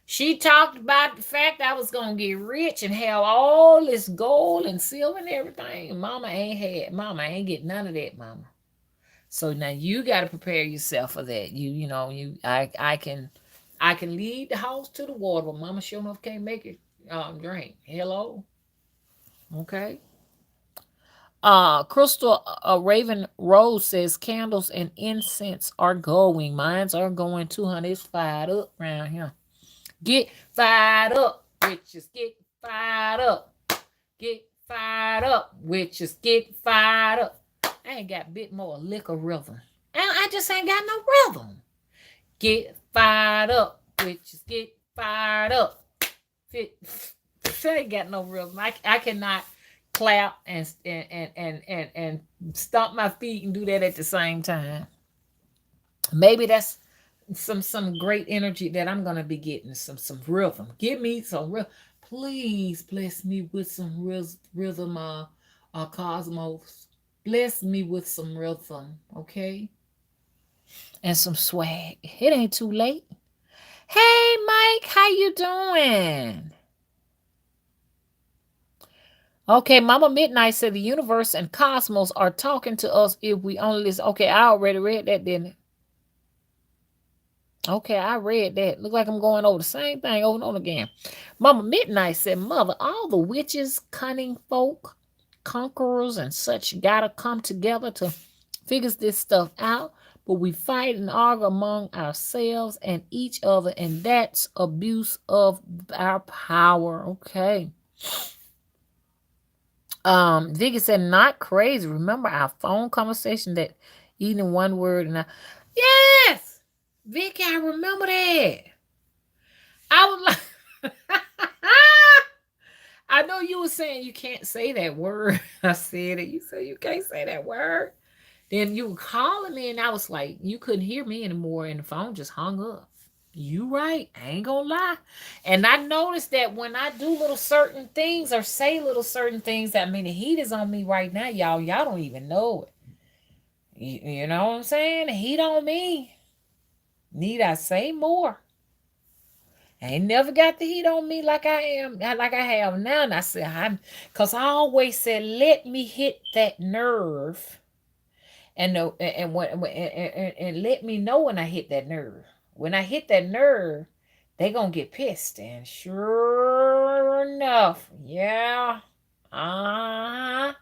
She talked about the fact I was gonna get rich and have all this gold and silver and everything. Mama ain't get none of that, mama. So now you gotta prepare yourself for that. I can lead the house to the water, but mama sure enough can't make it drink. Hello. Okay. Crystal Raven Rose says candles and incense are going. Mines are going 200. It's fired up around here. Get fired up, witches. Get fired up. Get fired up, witches. Get fired up. I ain't got a bit more liquor rhythm. And I just ain't got no rhythm. Get fired up, witches. Get fired up. I ain't got no rhythm. I cannot clap and stomp my feet and do that at the same time. Maybe that's some great energy that I'm gonna be getting. Some rhythm. Give me some rhythm. Please bless me with some rhythm, Cosmos. Bless me with some rhythm, okay? And some swag. It ain't too late. Hey, Mike, how you doing? Okay, Mama Midnight said the universe and cosmos are talking to us if we only listen. Okay, I already read that, didn't it? Okay, I read that. Look like I'm going over the same thing over and over again. Mama Midnight said, Mother, all the witches, cunning folk, conquerors, and such gotta come together to figure this stuff out. But we fight and argue among ourselves and each other, and that's abuse of our power. Okay. Vicky said, not crazy. Remember our phone conversation that eating one word and I, yes, Vicky, I remember that. I was like, I know you were saying you can't say that word. I said it. You said you can't say that word. Then you were calling me, and I was like, you couldn't hear me anymore, and the phone just hung up. You right. I ain't gonna lie. And I noticed that when I do little certain things or say little certain things, I mean, the heat is on me right now, y'all. Y'all don't even know it. You know what I'm saying? The heat on me. Need I say more? I ain't never got the heat on me like I am, like I have now. And I said, cause I always said, let me hit that nerve, and no, and let me know when I hit that nerve. When I hit that nerve, they gonna get pissed. And sure enough, yeah, uh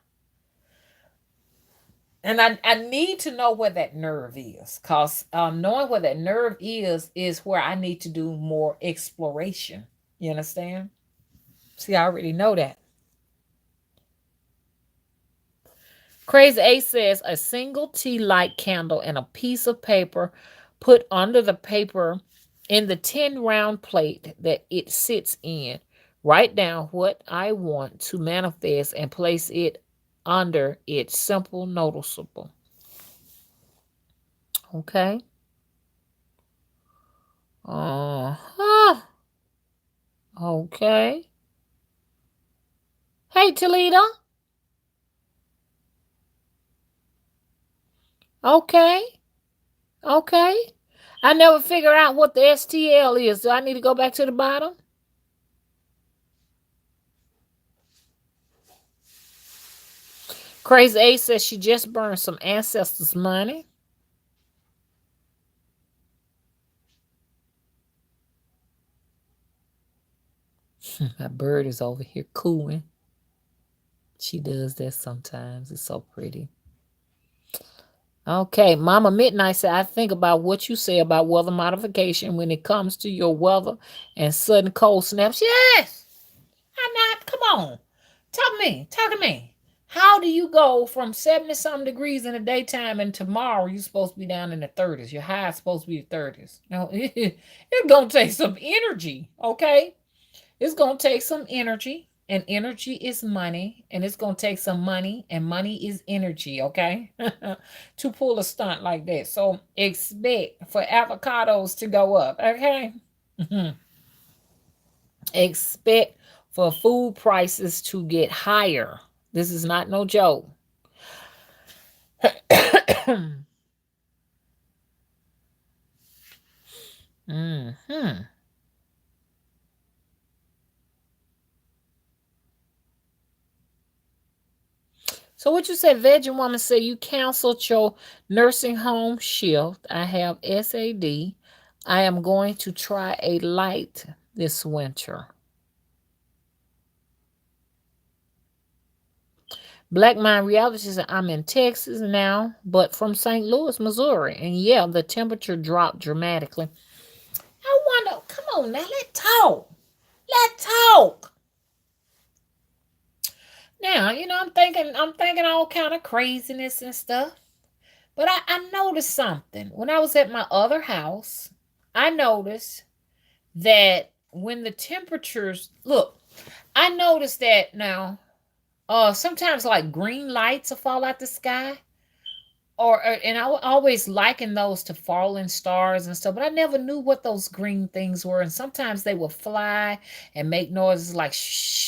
and I need to know where that nerve is, cause knowing where that nerve is where I need to do more exploration. You understand? See, I already know that. Crazy A says a single tea light candle and a piece of paper put under the paper in the 10 round plate that it sits in. Write down what I want to manifest and place it under it. Simple, noticeable. Okay. Uh-huh. Okay. Hey, Toledo. Okay. Okay. I never figure out what the STL is. Do I need to go back to the bottom? Crazy A says she just burned some ancestors' money. My bird is over here cooing. She does that sometimes. It's so pretty. Okay, Mama Midnight said, I think about what you say about weather modification when it comes to your weather and sudden cold snaps. Yes, I'm not. Come on. Talk to me. How do you go from 70 some degrees in the daytime and tomorrow you're supposed to be down in the 30s? Your high is supposed to be the 30s. No, it's going to take some energy, okay? It's going to take some energy, and energy is money, and it's going to take some money, and money is energy, okay? To pull a stunt like that. So expect for avocados to go up, okay? Expect for food prices to get higher. This is not no joke. Hmm. So what you said, Veggie Woman said you canceled your nursing home shift. I have SAD. I am going to try a light this winter. Black Mind Reality says I'm in Texas now, but from St. Louis, Missouri. And yeah, the temperature dropped dramatically. I wonder, come on now, let's talk. Let's talk. Now, I'm thinking all kind of craziness and stuff. But I noticed something. When I was at my other house, I noticed that when the temperatures look, I noticed that now, sometimes like green lights will fall out the sky. And I would always liken those to falling stars and stuff, but I never knew what those green things were. And sometimes they would fly and make noises like shh,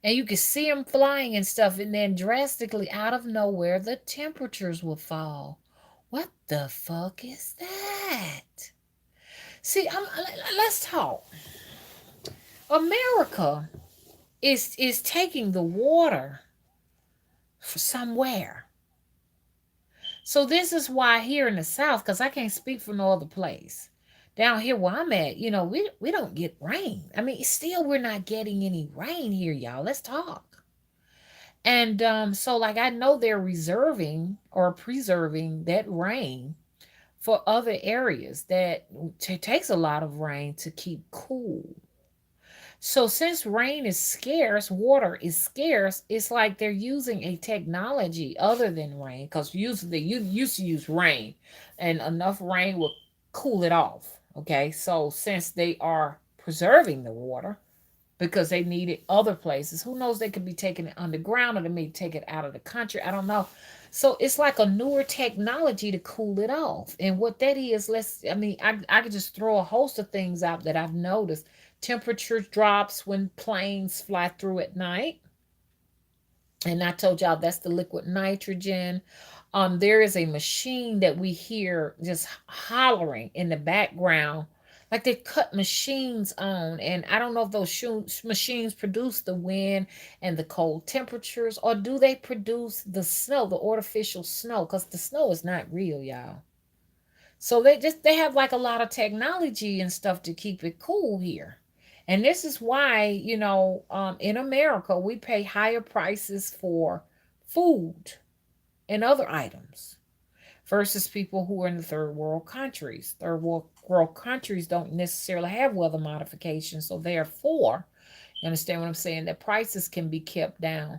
and you could see them flying and stuff, and then drastically out of nowhere the temperatures will fall. What the fuck is that? See, let's talk. America is taking the water for somewhere. So this is why here in the South, because I can't speak for no other place. Down here where I'm at, we don't get rain. I mean, still we're not getting any rain here, y'all. Let's talk. And so like I know they're reserving or preserving that rain for other areas that takes a lot of rain to keep cool. So since rain is scarce, water is scarce, it's like they're using a technology other than rain because usually you used to use rain and enough rain will cool it off. Okay, so since they are preserving the water, because they need it other places. Who knows? They could be taking it underground or they may take it out of the country. I don't know. So it's like a newer technology to cool it off. And what that is, I could just throw a host of things out that I've noticed. Temperature drops when planes fly through at night. And I told y'all that's the liquid nitrogen. There is a machine that we hear just hollering in the background, like they cut machines on. And I don't know if those machines produce the wind and the cold temperatures, or do they produce the snow, the artificial snow? Because the snow is not real, y'all. So they have like a lot of technology and stuff to keep it cool here. And this is why, in America, we pay higher prices for food and other items versus people who are in the third world countries. World countries don't necessarily have weather modifications, so therefore, you understand what I'm saying? That prices can be kept down.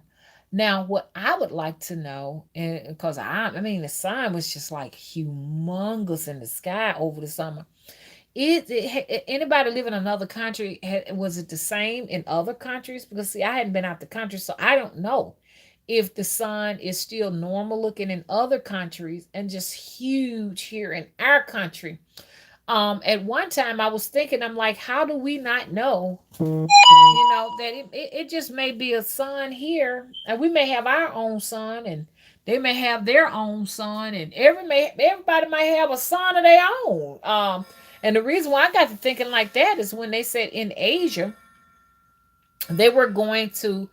Now, what I would like to know, and because I mean, the sun was just like humongous in the sky over the summer. Anybody live in another country? Was it the same in other countries? Because see, I hadn't been out the country, so I don't know if the sun is still normal looking in other countries and just huge here in our country. At one time, I was thinking, I'm like, how do we not know? That it just may be a sun here, and we may have our own sun, and they may have their own sun, and everybody might have a sun of their own. And the reason why I got to thinking like that is when they said in Asia they were going to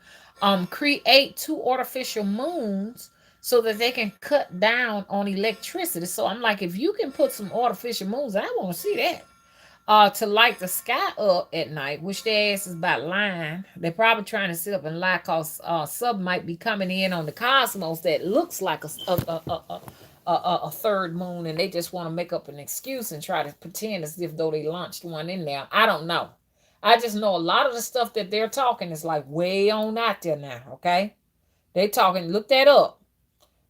create two artificial moons so that they can cut down on electricity. So I'm like, if you can put some artificial moons, I want to see that to light the sky up at night, which their ass is about lying. They're probably trying to sit up and lie because some might be coming in on the cosmos that looks like a third moon, and they just want to make up an excuse and try to pretend as if though they launched one in there. I don't know. I just know a lot of the stuff that they're talking is like way on out there now, okay? They talking, look that up.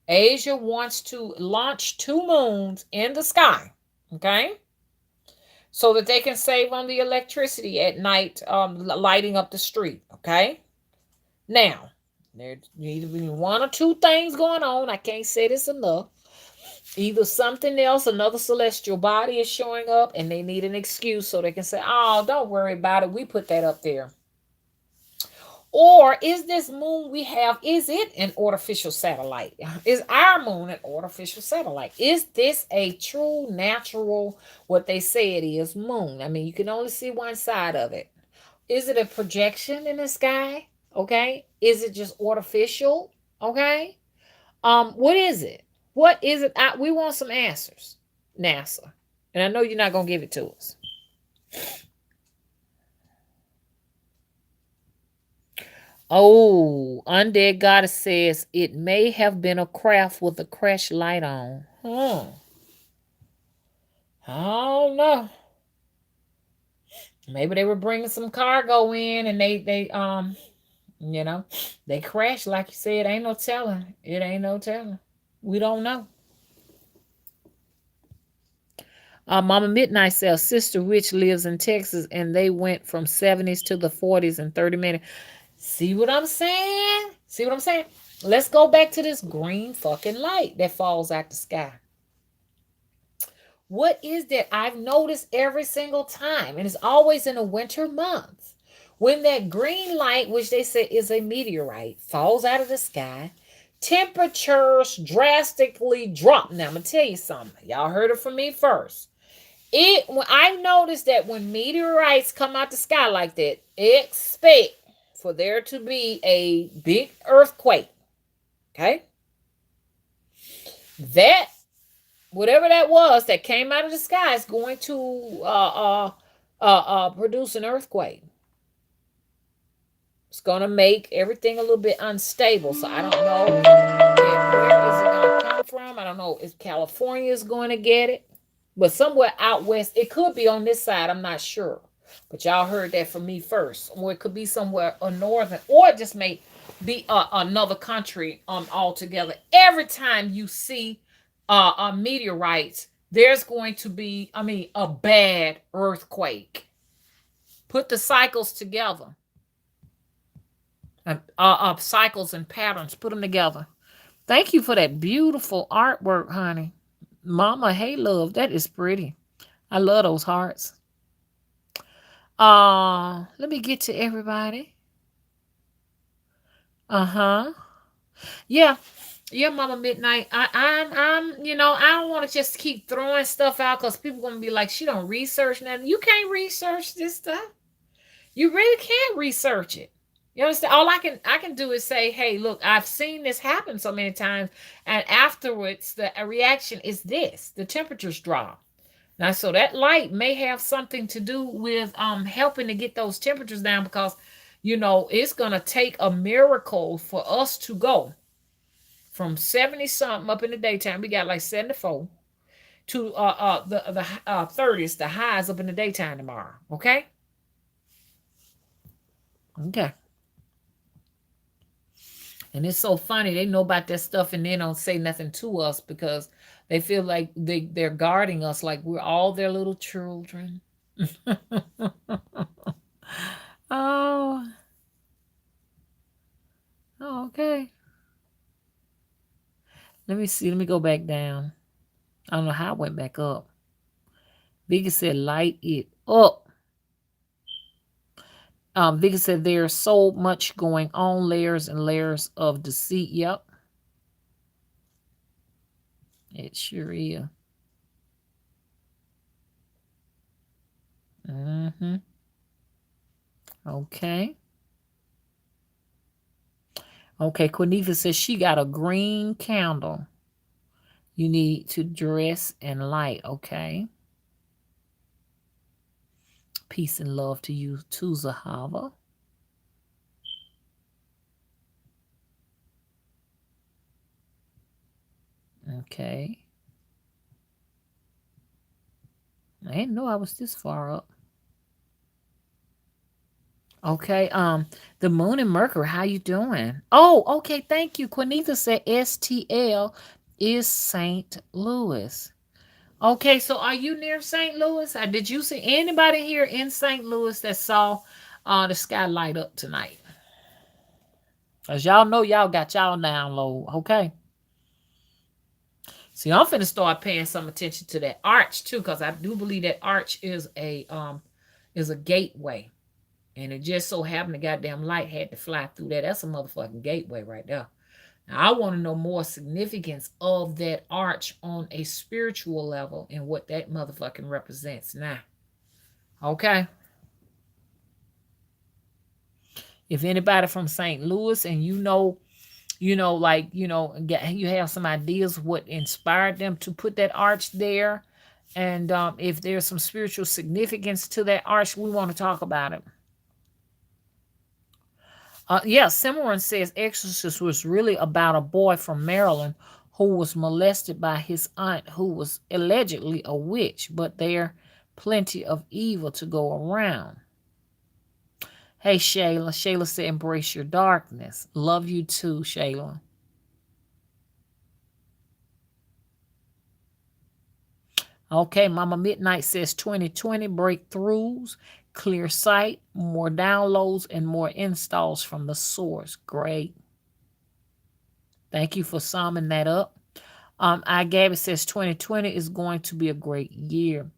Asia wants to launch two moons in the sky, okay? So that they can save on the electricity at night, lighting up the street. Okay. Now, there's either one or two things going on. I can't say this enough. Either something else, another celestial body is showing up, and they need an excuse so they can say, "Oh, don't worry about it. We put that up there." Or is this moon we have, is it an artificial satellite? Is our moon an artificial satellite? Is this a true natural, what they say it is, moon? I mean, you can only see one side of it. Is it a projection in the sky? Okay. Is it just artificial? Okay. What is it? What is it? We want some answers, NASA. And I know you're not gonna give it to us. Oh, Undead Goddess says it may have been a craft with a crash light on. I don't know. Maybe they were bringing some cargo in, and you know, they crashed like you said. Ain't no telling. It ain't no telling. We don't know. Mama Midnight says Sister Rich lives in Texas, and they went from 70s to the 40s in 30 minutes. See what I'm saying? See what I'm saying? Let's go back to this green fucking light that falls out the sky. What is that? I've noticed every single time, and it's always in a winter month. When that green light, which they say is a meteorite, falls out of the sky, temperatures drastically drop. Now, I'm going to tell you something. Y'all heard it from me first. I've noticed that when meteorites come out the sky like that, expect for there to be a big earthquake. Okay? That whatever that was that came out of the sky is going to produce an earthquake. It's going to make everything a little bit unstable. So I don't know where is it going to come from. I don't know if California is going to get it, but somewhere out west. It could be on this side. I'm not sure, but y'all heard that from me first. Or it could be somewhere northern, or it just may be another country altogether. Every time you see meteorites, there's going to be, I mean, a bad earthquake. Put the cycles together, cycles and patterns. Put them together. Thank you for that beautiful artwork, honey. Mama, hey, love, that is pretty. I love those hearts. Let me get to everybody. Uh-huh. Yeah. Yeah, Mama Midnight. I don't want to just keep throwing stuff out because people gonna be like, she don't research nothing. You can't research this stuff. You really can't research it. You understand? All I can do is say, hey, look, I've seen this happen so many times, and afterwards the reaction is this: the temperatures drop. Now, so that light may have something to do with helping to get those temperatures down because it's gonna take a miracle for us to go from 70 something up in the daytime. We got like 74 to the 30s, the highs up in the daytime tomorrow. Okay? Okay. And it's so funny. They know about that stuff and they don't say nothing to us because they feel like they're guarding us like we're all their little children. Oh, okay. Let me see. Let me go back down. I don't know how I went back up. Biggie said, light it up. Vicky said there's so much going on, layers and layers of deceit. Yep, it sure is. Mm-hmm. Okay. Okay, Quinita says she got a green candle. You need to dress and light. Okay. Peace and love to you too, Zahava. Okay. I didn't know I was this far up. Okay. The Moon and Mercury, how you doing? Oh, okay. Thank you. Quinita said STL is St. Louis. Okay, so are you near St. Louis? Did you see anybody here in St. Louis that saw the sky light up tonight? As y'all know, y'all got y'all down low. Okay. See, I'm finna start paying some attention to that arch too, because I do believe that arch is a gateway. And it just so happened the goddamn light had to fly through that. That's a motherfucking gateway right there. Now, I want to know more significance of that arch on a spiritual level and what that motherfucking represents now. Okay. If anybody from St. Louis and you have some ideas what inspired them to put that arch there, and if there's some spiritual significance to that arch, we want to talk about it. Yeah, Cimarron says Exorcist was really about a boy from Maryland who was molested by his aunt, who was allegedly a witch, but there plenty of evil to go around. Hey, Shayla. Shayla said, embrace your darkness. Love you too, Shayla. Okay, Mama Midnight says 2020 breakthroughs, clear sight, more downloads, and more installs from the source. Great. Thank you for summing that up. Gabby says 2020 is going to be a great year.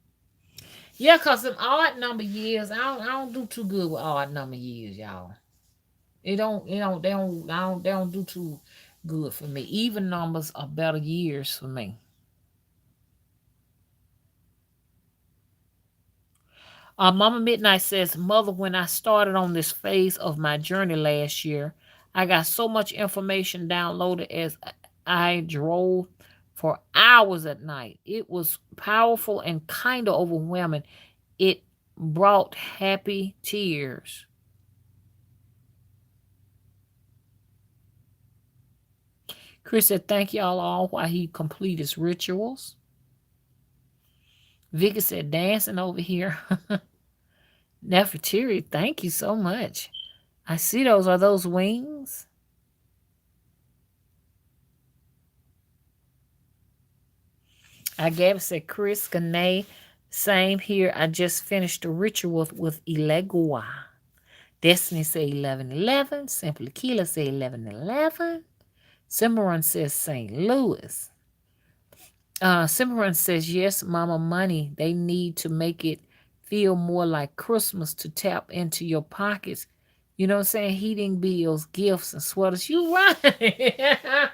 Yeah, cause them odd number years, I don't do too good with odd number years, y'all. They don't do too good for me. Even numbers are better years for me. Mama Midnight says, Mother, when I started on this phase of my journey last year, I got so much information downloaded as I drove for hours at night. It was powerful and kind of overwhelming. It brought happy tears. Chris said, thank y'all all while he complete his rituals. Vicky said, dancing over here. Nefertiri, thank you so much. I see those. Are those wings? I Gabby said, Chris, Gane, same here. I just finished a ritual with Elegua. Destiny say 11:11. Simply Keela say 11:11. Cimarron says St. Louis. Cimarron says, yes, Mama Money. They need to make it feel more like Christmas to tap into your pockets. You know what I'm saying? Heating bills, gifts, and sweaters. You right.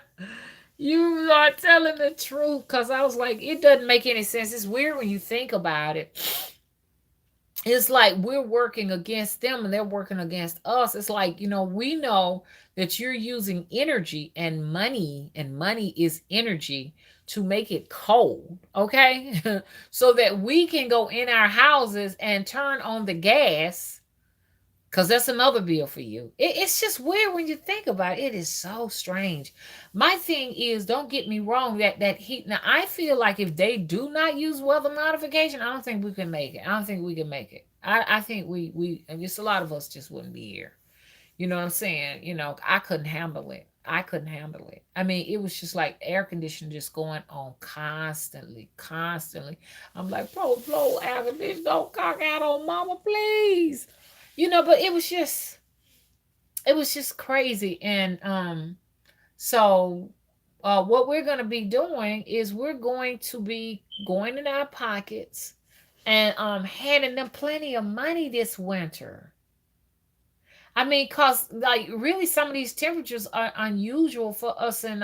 You are telling the truth. Because I was like, it doesn't make any sense. It's weird when you think about it. It's like we're working against them and they're working against us. It's like, we know that you're using energy and money is energy to make it cold, okay? So that we can go in our houses and turn on the gas because that's another bill for you. It's just weird when you think about it. It is so strange. My thing is, don't get me wrong, that heat. Now, I feel like if they do not use weather modification, I don't think we can make it. I don't think we can make it. I think and just a lot of us just wouldn't be here. You know what I'm saying? I couldn't handle it. I couldn't handle it. I mean, it was just like air conditioning just going on constantly, constantly. I'm like, blow air conditioning, don't cock out on mama, please. But it was just crazy. And so what we're gonna be doing is we're going to be going in our pockets and handing them plenty of money this winter. I mean, cause like really, some of these temperatures are unusual for us in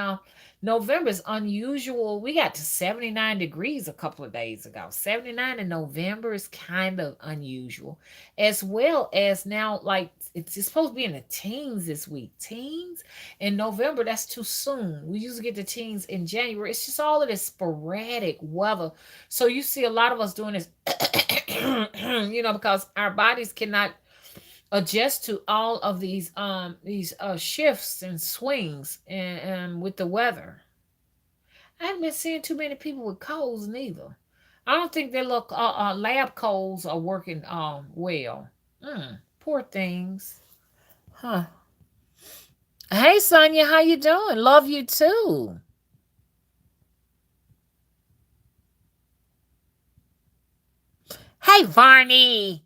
November. Is unusual. We got to 79 degrees a couple of days ago. 79 in November is kind of unusual, as well as now. Like it's supposed to be in the teens this week. Teens in November. That's too soon. We usually get the teens in January. It's just all of this sporadic weather. So you see a lot of us doing this, because our bodies cannot adjust to all of these shifts and swings and with the weather. I haven't been seeing too many people with colds neither. I don't think their look lab colds are working well. Poor things. Huh. Hey Sonia, how you doing? Love you too. Hey Varney,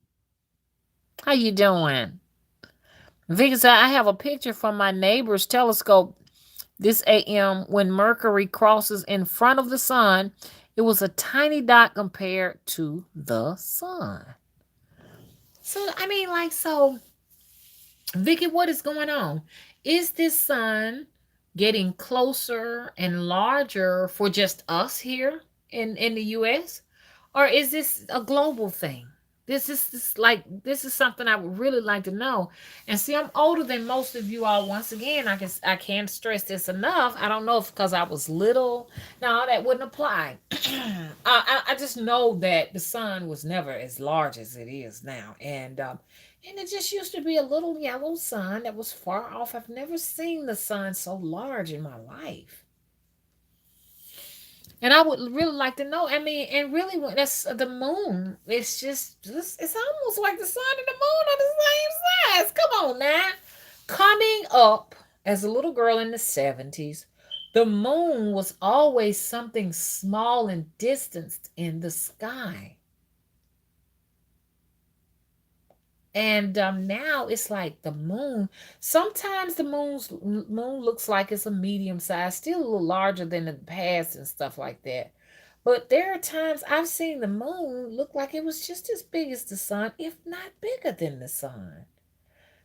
how you doing? Vicky said, I have a picture from my neighbor's telescope this AM when Mercury crosses in front of the sun. It was a tiny dot compared to the sun. So, I mean, like, so, Vicky, what is going on? Is this sun getting closer and larger for just us here in the US? Or is this a global thing? This is something I would really like to know. And see, I'm older than most of you all. Once again, I can't stress this enough. I don't know if because I was little. No, that wouldn't apply. I just know that the sun was never as large as it is now, and it just used to be a little yellow sun that was far off. I've never seen the sun so large in my life. And I would really like to know. I mean, and really, when that's the moon. It's almost like the sun and the moon are the same size. Come on now. Coming up as a little girl in the 70s, the moon was always something small and distanced in the sky. And now it's like the moon. Sometimes the moon looks like it's a medium size, still a little larger than the past and stuff like that. But there are times I've seen the moon look like it was just as big as the sun, if not bigger than the sun.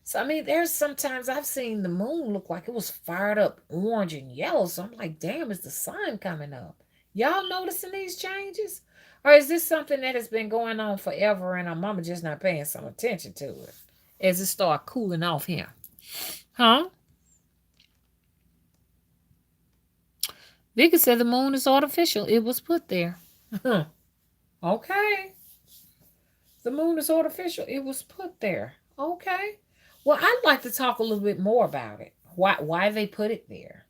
So I mean, there's sometimes I've seen the moon look like it was fired up orange and yellow. So I'm like, damn, is the sun coming up? Y'all noticing these changes? Or is this something that has been going on forever and our mama just not paying some attention to it as it start cooling off here? Huh? Vicky said the moon is artificial. It was put there. Okay. The moon is artificial. It was put there. Okay. Well, I'd like to talk a little bit more about it. Why they put it there.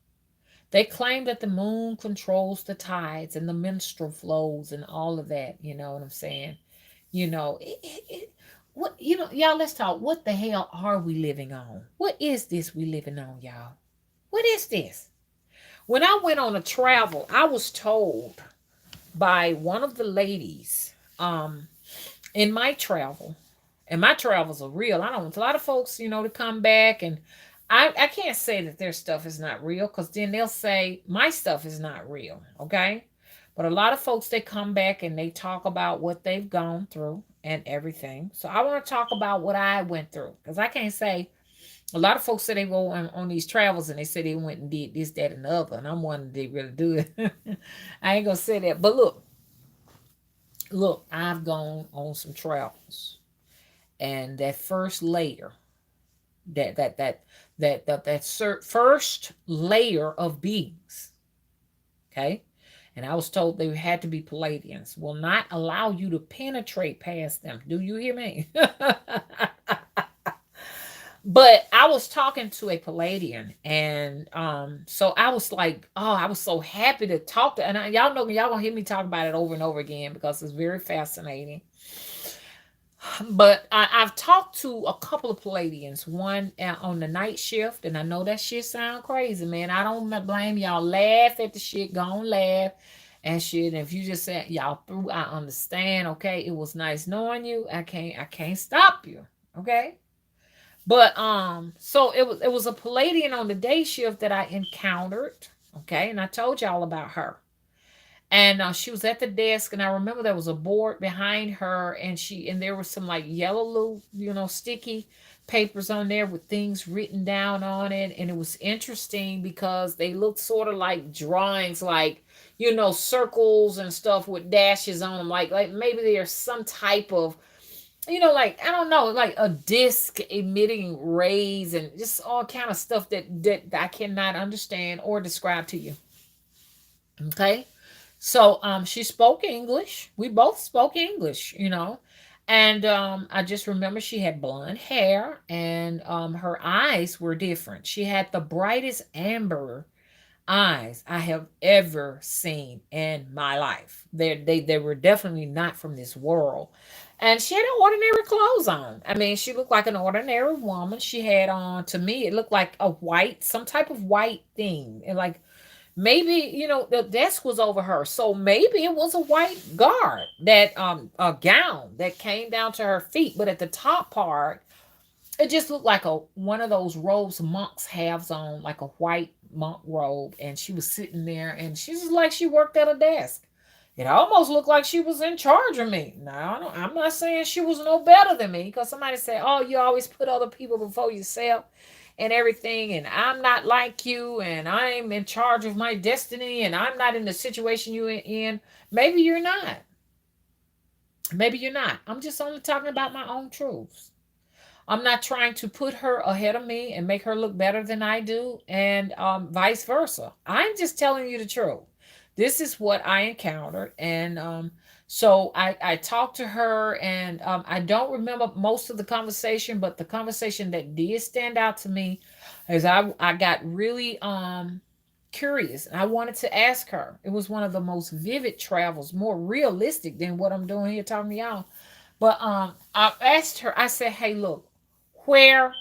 They claim that the moon controls the tides and the menstrual flows and all of that. You know what I'm saying? You know, what y'all, let's talk. What the hell are we living on? What is this we living on, y'all? What is this? When I went on a travel, I was told by one of the ladies, in my travel, and my travels are real. I don't want a lot of folks, to come back, and I can't say that their stuff is not real, because then they'll say my stuff is not real. Okay. But a lot of folks, they come back and they talk about what they've gone through and everything. So I want to talk about what I went through, because I can't say, a lot of folks say they go on these travels and they say they went and did this, that, and the other. And I'm wondering, did they really do it? I ain't gonna say that. But look, I've gone on some travels, and that first layer, first layer of beings, okay, and I was told they had to be Palladians, will not allow you to penetrate past them. Do you hear me? But I was talking to a Palladian, and so I was like, oh, I was so happy to talk to, and y'all know, y'all gonna hear me talk about it over and over again because it's very fascinating. But I've talked to a couple of Palladians, one on the night shift, and I know that shit sound crazy, man. I don't blame y'all. Laugh at the shit, go on laugh and shit. And if you just said y'all through, I understand. Okay, it was nice knowing you. I can't stop you. Okay. But so it was a Palladian on the day shift that I encountered. Okay, and I told y'all about her. And she was at the desk, and I remember there was a board behind her, and there was some like yellow little, sticky papers on there with things written down on it, and it was interesting because they looked sort of like drawings, like, circles and stuff with dashes on them, like maybe there's some type of, like, I don't know, like a disc emitting rays and just all kind of stuff that I cannot understand or describe to you. Okay. So she spoke English. We both spoke English, And I just remember she had blonde hair, and her eyes were different. She had the brightest amber eyes I have ever seen in my life. They were definitely not from this world. And she had ordinary clothes on. I mean, she looked like an ordinary woman. She had on, to me, it looked like some type of white thing. And like, maybe, the desk was over her, so maybe it was a white guard, that a gown that came down to her feet, but at the top part, it just looked like a one of those robes monks have on, like a white monk robe. And she was sitting there, and she was like she worked at a desk. It almost looked like she was in charge of me. Now, I'm not saying she was no better than me, because somebody said, oh, you always put other people before yourself and everything, and I'm not like you, and I'm in charge of my destiny, and I'm not in the situation you're in. Maybe you're not. Maybe you're not. I'm just only talking about my own truths. I'm not trying to put her ahead of me and make her look better than I do, and vice versa. I'm just telling you the truth. This is what I encountered, and so I talked to her, and I don't remember most of the conversation, but the conversation that did stand out to me is I got really curious, and I wanted to ask her. It was one of the most vivid travels, more realistic than what I'm doing here talking to y'all. But I asked her, I said, hey, look, where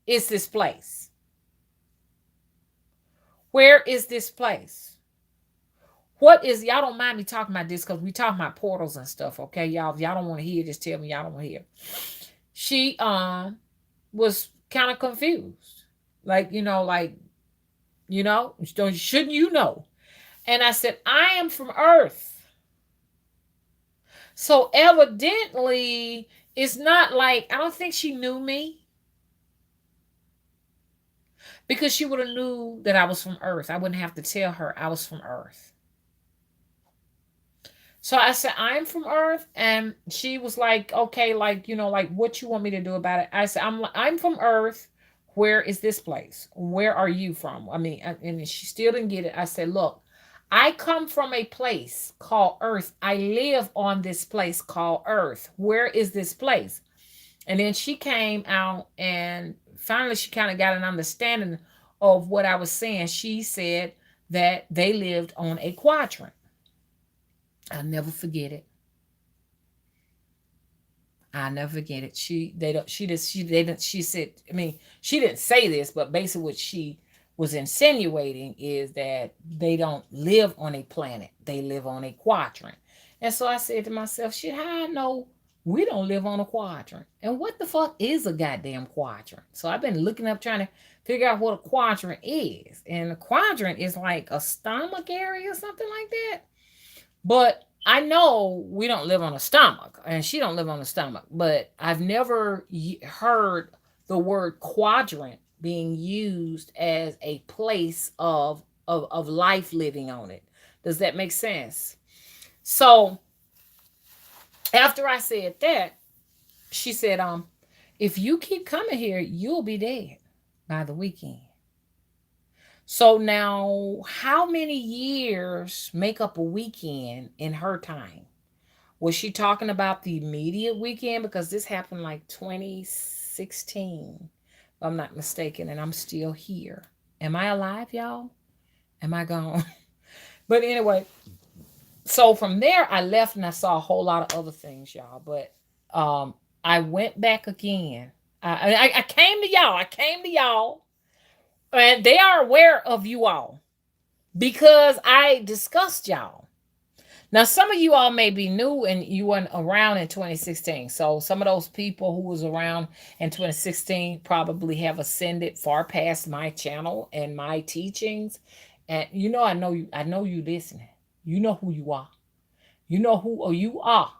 is this place? Where is this place? What is, y'all don't mind me talking about this because we talking about portals and stuff, okay, y'all? If y'all don't want to hear, just tell me y'all don't want to hear. She was kind of confused. Like, shouldn't you know? And I said, I am from Earth. So evidently, it's not like, I don't think she knew me, because she would have knew that I was from Earth. I wouldn't have to tell her I was from Earth. So I said, I'm from Earth. And she was like, okay, like, like, what you want me to do about it? I said, I'm from Earth. Where is this place? Where are you from? I mean, and she still didn't get it. I said, look, I come from a place called Earth. I live on this place called Earth. Where is this place? And then she came out and finally she kind of got an understanding of what I was saying. She said that they lived on a quadrant. I'll never forget it. I never forget it. She they don't she just she they don't she said, I mean, she didn't say this, but basically what she was insinuating is that they don't live on a planet. They live on a quadrant. And so I said to myself, shit, how I know we don't live on a quadrant? And what the fuck is a goddamn quadrant? So I've been looking up trying to figure out what a quadrant is. And a quadrant is like a stomach area or something like that. But I know we don't live on a stomach, and she don't live on a stomach. But I've never heard the word quadrant being used as a place of life living on it. Does that make sense? So after I said that, she said, if you keep coming here, you'll be dead by the weekend. So now, how many years make up a weekend in her time? Was she talking about the immediate weekend? Because this happened like 2016, if I'm not mistaken, and I'm still here. Am I alive, y'all? Am I gone? But anyway, so from there, I left and I saw a whole lot of other things, y'all. But I went back again. I came to y'all. I came to y'all. And they are aware of you all because I discussed y'all. Now, some of you all may be new and you weren't around in 2016. So some of those people who was around in 2016 probably have ascended far past my channel and my teachings. And I know you listening. You know who you are. You know who you are.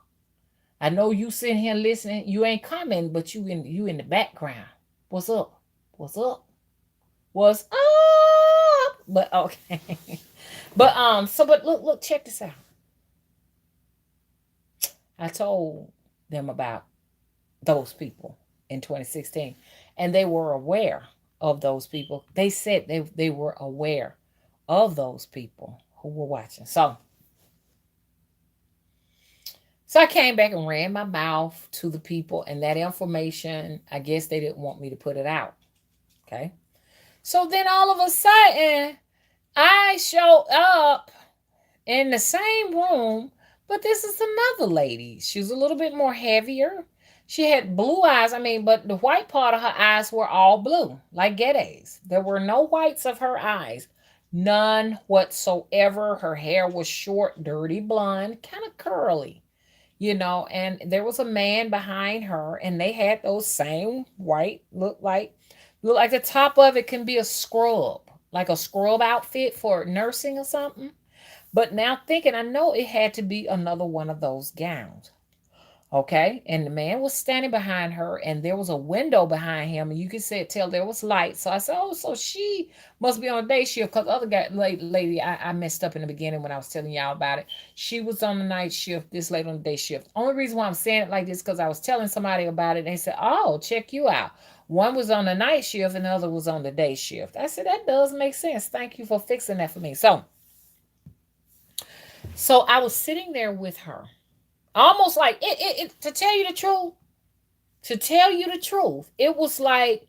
I know you sitting here listening. You ain't coming, but you in the background. What's up? What's up? What's up? But okay. But look, check this out. I told them about those people in 2016, and they were aware of those people. They said they were aware of those people who were watching. So I came back and ran my mouth to the people, and that information, I guess they didn't want me to put it out. Okay. So then all of a sudden, I show up in the same room, but this is another lady. She was a little bit more heavier. She had blue eyes. I mean, but the white part of her eyes were all blue, like Geddes. There were no whites of her eyes. None whatsoever. Her hair was short, dirty blonde, kind of curly, and there was a man behind her, and they had those same white, look like the top of it can be a scrub, like a scrub outfit for nursing or something. But now thinking, I know it had to be another one of those gowns. Okay. And the man was standing behind her, and there was a window behind him, and you could tell there was light. So I said, oh, so she must be on a day shift, because the other guy, lady, I messed up in the beginning when I was telling y'all about it. She was on the night shift, this lady on the day shift. Only reason why I'm saying it like this, because I was telling somebody about it, and they said, oh, check you out. One was on the night shift and the other was on the day shift. I said, that does make sense. Thank you for fixing that for me. So I was sitting there with her, almost like to tell you the truth. To tell you the truth, it was like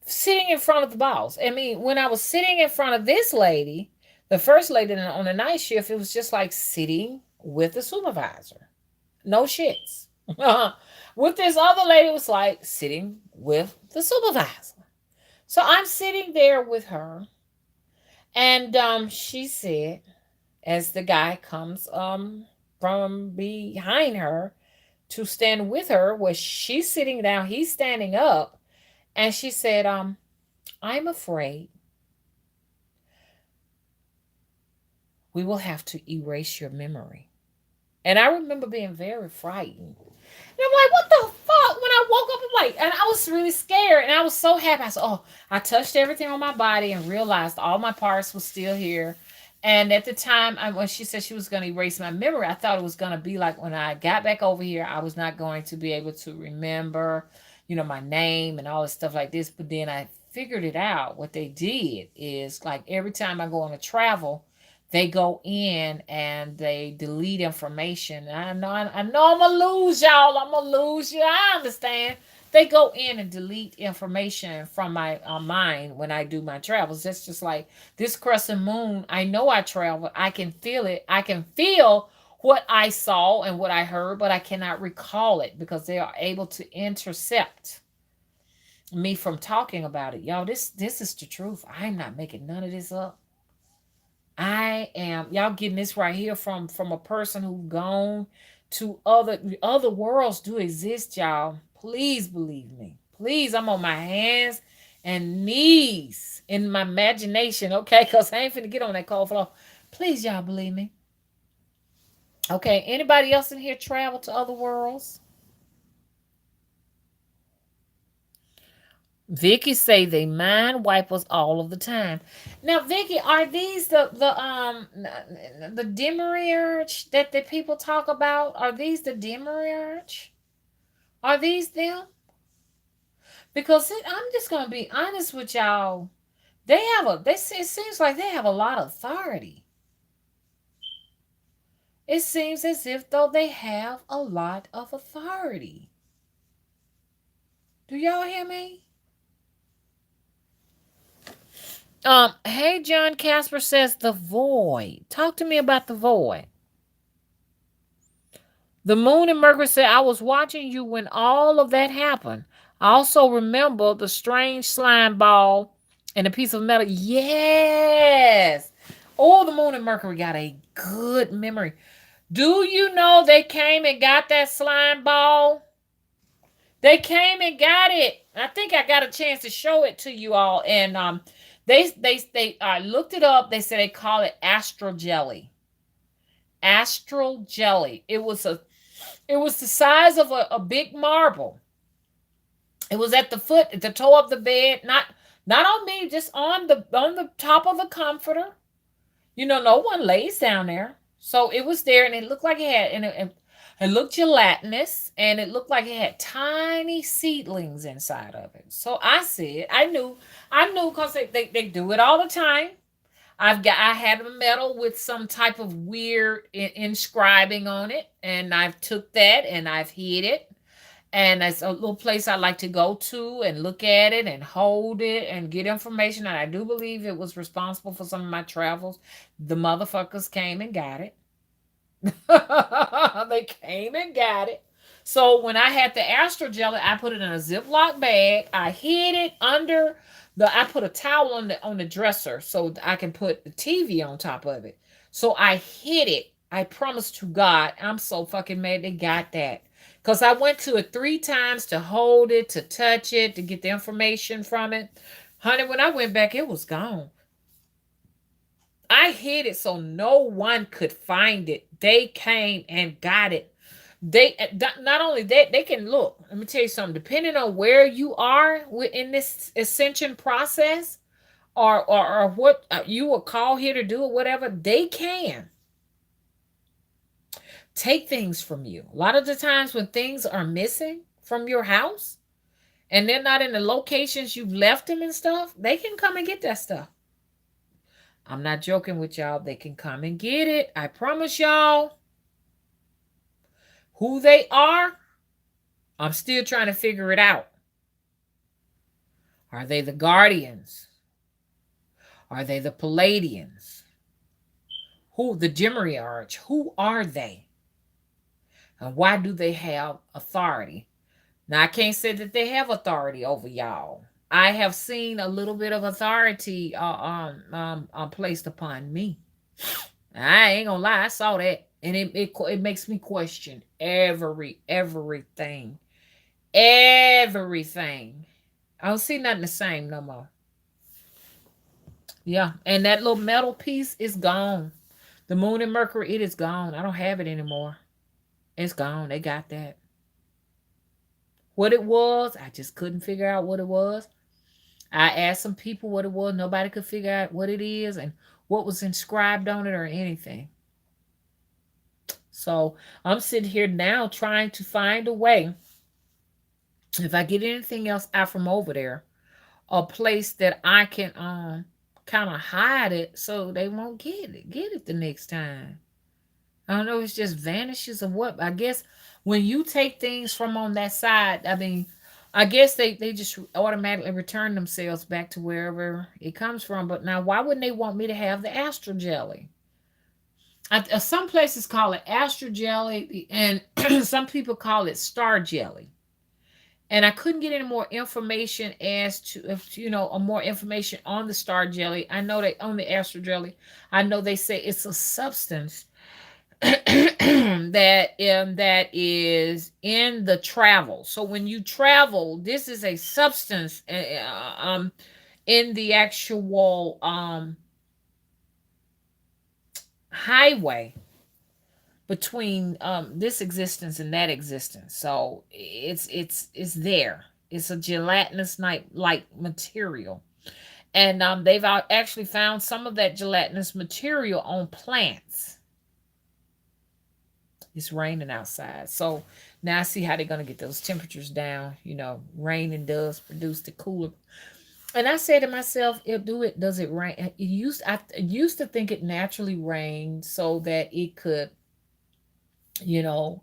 sitting in front of the boss. I mean, when I was sitting in front of this lady, the first lady on the night shift, it was just like sitting with the supervisor. No shits. With this other lady, it was like sitting with the supervisor. So I'm sitting there with her, and she said, as the guy comes from behind her to stand with her, where she's sitting down, he's standing up, and she said, I'm afraid we will have to erase your memory. And I remember being very frightened. And I'm like, what the fuck? When I woke up, I'm like, and I was really scared, and I was so happy. I said, oh, I touched everything on my body and realized all my parts were still here. And at the time, when she said she was going to erase my memory, I thought it was going to be like when I got back over here, I was not going to be able to remember, my name and all this stuff like this. But then I figured it out. What they did is, like, every time I go on a travel, they go in and they delete information. I know I'm gonna lose y'all. I'm gonna lose you. I understand. They go in and delete information from my mind when I do my travels. That's just like this crescent moon. I know I traveled. I can feel it. I can feel what I saw and what I heard, but I cannot recall it because they are able to intercept me from talking about it. Y'all, this is the truth. I'm not making none of this up. I am y'all getting this right here from a person who gone to other worlds do exist, y'all. Please believe me. Please, I'm on my hands and knees in my imagination, okay? Because I ain't finna get on that cold floor. Please, y'all believe me. Okay, anybody else in here travel to other worlds? Vicky say they mind wipe us all of the time. Now, Vicky, are these the demiurge that the people talk about? Are these the demiurge? Are these them? Because I'm just gonna be honest with y'all. They have a. They it seems like they have a lot of authority. It seems as if though they have a lot of authority. Do y'all hear me? Hey, John Casper says the void. Talk to me about the void. The moon and Mercury said, I was watching you when all of that happened. I also remember the strange slime ball and a piece of metal. Yes. Oh, the moon and Mercury got a good memory. Do you know they came and got that slime ball? They came and got it. I think I got a chance to show it to you all. And they I looked it up. They said they call it astral jelly. Astral jelly. It was the size of a big marble. It was at the foot, at the toe of the bed, not on me, just on the top of the comforter. No one lays down there. So it was there, and it looked like it had, and it looked gelatinous, and it looked like it had tiny seedlings inside of it. So I knew because they do it all the time. I had a medal with some type of weird inscribing on it, and I've took that and I've hid it. And it's a little place I like to go to and look at it and hold it and get information. And I do believe it was responsible for some of my travels. The motherfuckers came and got it. They came and got it. So when I had the astro jelly, I put it in a Ziploc bag. I hid it under I put a towel on the dresser so I can put the TV on top of it. So I hid it. I promise to God, I'm so fucking mad they got that. Because I went to it 3 times to hold it, to touch it, to get the information from it. Honey, when I went back, it was gone. I hid it so no one could find it. They came and got it. They not only that, they can look. Let me tell you something. Depending on where you are in this ascension process, or what you will call here to do or whatever, they can take things from you. A lot of the times when things are missing from your house and they're not in the locations you've left them and stuff, they can come and get that stuff. I'm not joking with y'all. They can come and get it. I promise y'all. Who they are, I'm still trying to figure it out. Are they the Guardians? Are they the Palladians? Who, the Demiurge? Who are they? And why do they have authority? Now, I can't say that they have authority over y'all. I have seen a little bit of authority placed upon me. I ain't gonna lie, I saw that, and it makes me question everything, everything. I don't see nothing the same no more. Yeah, and that little metal piece is gone. The moon and Mercury, it is gone. I don't have it anymore. It's gone. They got that. What it was, I just couldn't figure out what it was. I asked some people what it was. Nobody could figure out what it is and what was inscribed on it or anything. So I'm sitting here now trying to find a way, if I get anything else out from over there, a place that I can kind of hide it so they won't get it the next time. I don't know, it's just vanishes or what. I guess when you take things from on that side, I mean, I guess they just automatically return themselves back to wherever it comes from. But now, why wouldn't they want me to have the astral jelly? Some places call it astral jelly, and some people call it star jelly. And I couldn't get any more information as to if more information on the star jelly. I know they on the astral jelly. I know they say it's a substance that is in the travel. So when you travel, this is a substance in the actual highway between this existence and that existence. So it's there. It's a gelatinous like material, and they've actually found some of that gelatinous material on plants. It's raining outside. So now I see how they're going to get those temperatures down. Raining does produce the cooler. And I said to myself, does it rain? I used to think it naturally rained so that it could,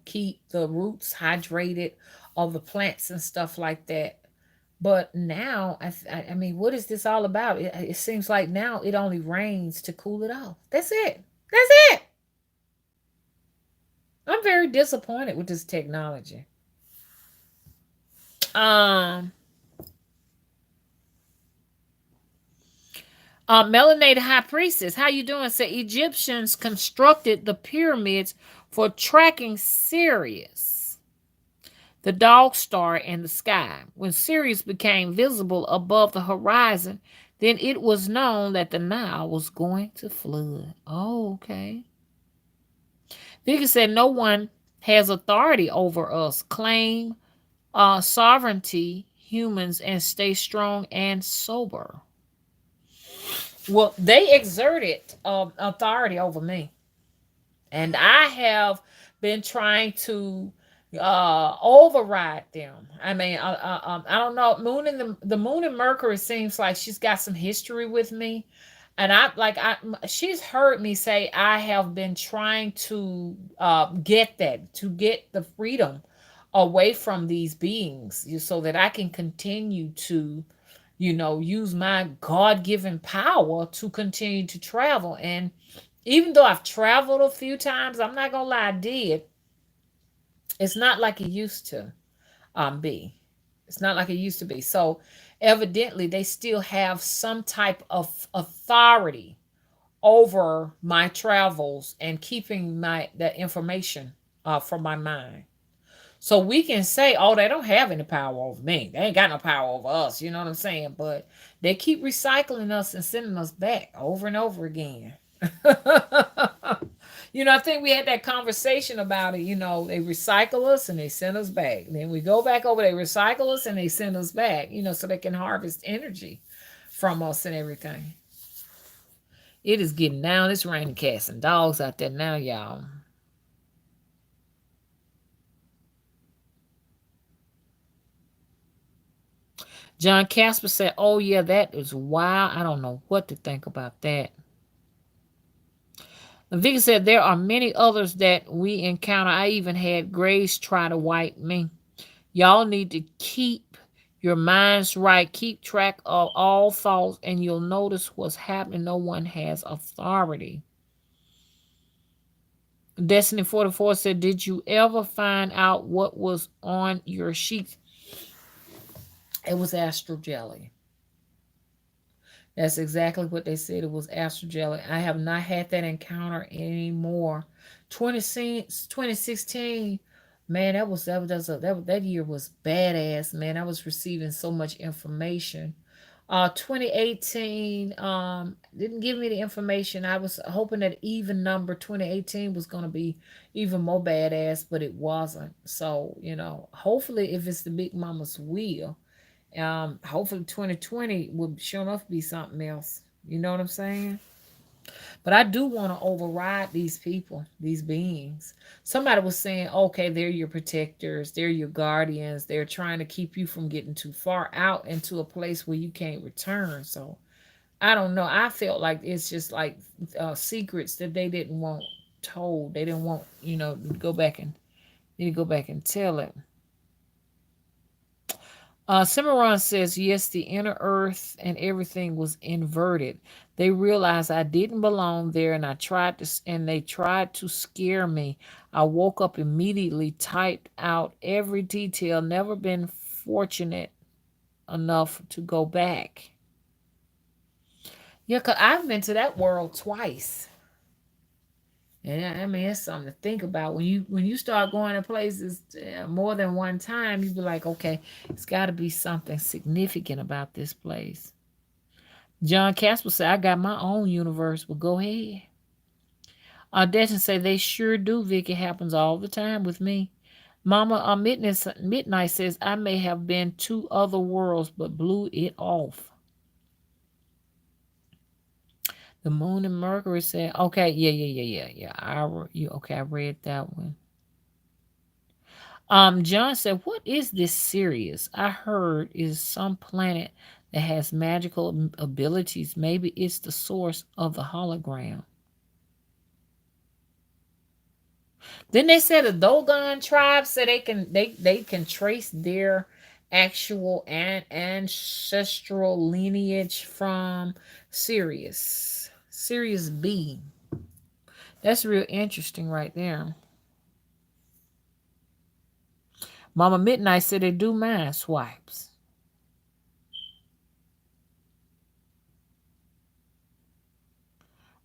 keep the roots hydrated of the plants and stuff like that. But now, I mean, what is this all about? It seems like now it only rains to cool it off. That's it. That's it. I'm very disappointed with this technology. Um, Melanated High Priestess, how you doing? Say Egyptians constructed the pyramids for tracking Sirius, the dog star in the sky. When Sirius became visible above the horizon, then it was known that the Nile was going to flood. Oh, okay. Vicky said no one has authority over us. Claim sovereignty, humans, and stay strong and sober. Well, they exerted authority over me, and I have been trying to override them. I mean, I don't know. Moon and the Moon and Mercury seems like she's got some history with me, and she's heard me say I have been trying to get the freedom away from these beings, so that I can continue to use my God-given power to continue to travel. And even though I've traveled a few times, I'm not gonna lie, I did. It's not like it used to be. It's not like it used to be. So evidently they still have some type of authority over my travels and keeping my that information from my mind. So we can say, oh, they don't have any power over me. They ain't got no power over us. You know what I'm saying? But they keep recycling us and sending us back over and over again. I think we had that conversation about it. They recycle us and they send us back. Then we go back over, they recycle us and they send us back, so they can harvest energy from us and everything. It is getting down. It's raining cats and dogs out there now, y'all. John Casper said, oh, yeah, that is wild. I don't know what to think about that. Vicky said, there are many others that we encounter. I even had Grace try to wipe me. Y'all need to keep your minds right. Keep track of all thoughts, and you'll notice what's happening. No one has authority. Destiny 44 said, did you ever find out what was on your sheets? It was astral jelly. That's exactly what they said. It was astral jelly. I have not had that encounter anymore. 2016, man, that year was badass, man. I was receiving so much information. 2018 didn't give me the information. I was hoping that even number 2018 was going to be even more badass, but it wasn't. So, hopefully if it's the Big Mama's will, hopefully 2020 will sure enough be something else. You know what I'm saying? But I do want to override these people, these beings. Somebody was saying, okay, they're your protectors, they're your guardians, they're trying to keep you from getting too far out into a place where you can't return. So I don't know. I felt like it's just like secrets that they didn't want told. They didn't want, to go back and need to go back and tell it. Cimarron says, yes, the inner earth and everything was inverted. They realized I didn't belong there, and they tried to scare me. I woke up immediately, typed out every detail. Never been fortunate enough to go back. Yeah, cause I've been to that world twice. And I mean, it's something to think about when you start going to places more than one time. You be like, okay, it's got to be something significant about this place. John Casper said, "I got my own universe, but go ahead." Audition say they sure do. Vicky, happens all the time with me. Mama Midnight says I may have been to other worlds, but blew it off. The Moon and Mercury said, "Okay, yeah. Okay, I read that one." John said, "What is this Sirius? I heard is some planet that has magical abilities. Maybe it's the source of the hologram." Then they said the Dogon tribe said they can trace their actual ancestral lineage from Sirius. Sirius B. That's real interesting right there. Mama Midnight said they do mind swipes.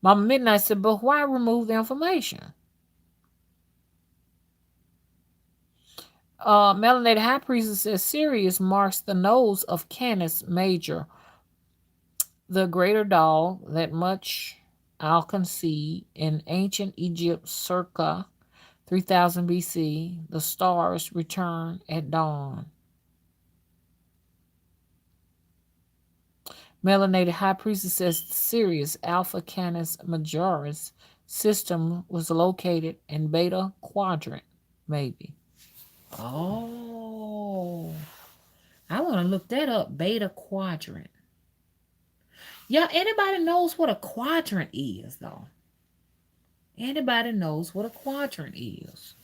Mama Midnight said, but why remove the information? Melanated High Priestess says Sirius marks the nose of Canis Major, the greater doll that much I'll concede in ancient Egypt circa 3000 BC. The stars return at dawn. Melanated High Priestess says Sirius Alpha Canis Majoris system was located in Beta Quadrant, maybe. Oh, I want to look that up. Beta Quadrant. Yeah, anybody knows what a quadrant is, though? Anybody knows what a quadrant is?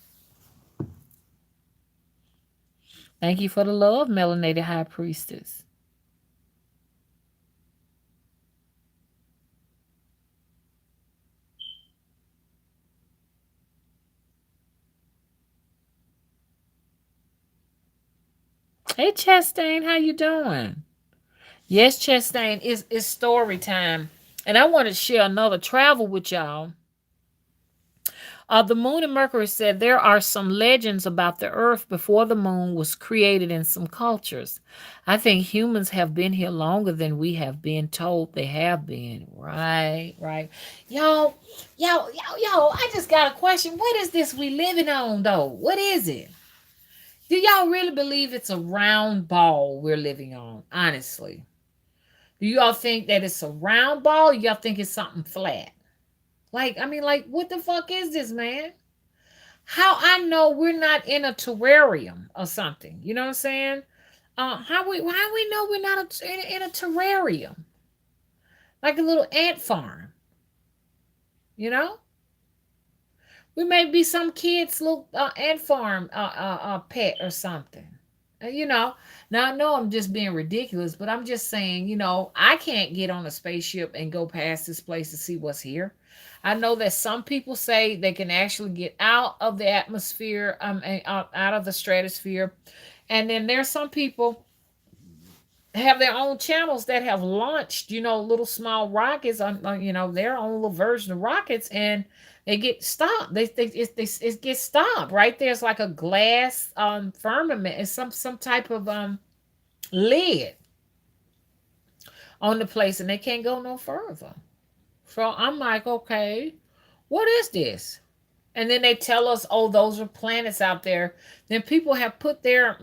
Thank you for the love, Melanated High Priestess. Hey, Chastain, how you doing? Yes, Chastain, it's story time. And I want to share another travel with y'all. The moon and Mercury said there are some legends about the earth before the moon was created in some cultures. I think humans have been here longer than we have been told they have been. Right, right. Yo, I just got a question. What is this we living on, though? What is it? Do y'all really believe it's a round ball we're living on? Honestly. Do y'all think that it's a round ball? Or y'all think it's something flat? Like, what the fuck is this, man? How I know we're not in a terrarium or something? You know what I'm saying? How we know we're not in a terrarium, like a little ant farm? You know, we may be some kid's little ant farm pet or something. You know, now I know I'm just being ridiculous, but I'm just saying, I can't get on a spaceship and go past this place to see what's here. I know that some people say they can actually get out of the atmosphere, and out of the stratosphere, and then there's some people have their own channels that have launched, little small rockets on, their own little version of rockets, and they get stopped. It gets stopped right there. It's like a glass firmament. It's some type of lid on the place, and they can't go no further. So I'm like, okay, what is this? And then they tell us, oh, those are planets out there. Then people have put their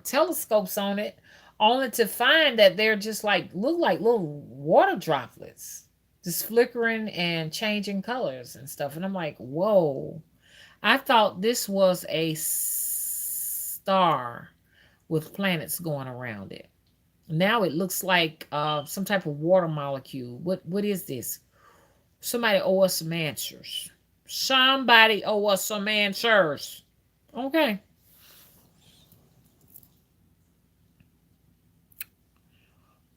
telescopes on it, only to find that they're just look like little water droplets, just flickering and changing colors and stuff. And I'm like, whoa! I thought this was a star with planets going around it. Now it looks like some type of water molecule. What is this? Somebody owe us some answers. Somebody owe us some answers. Okay.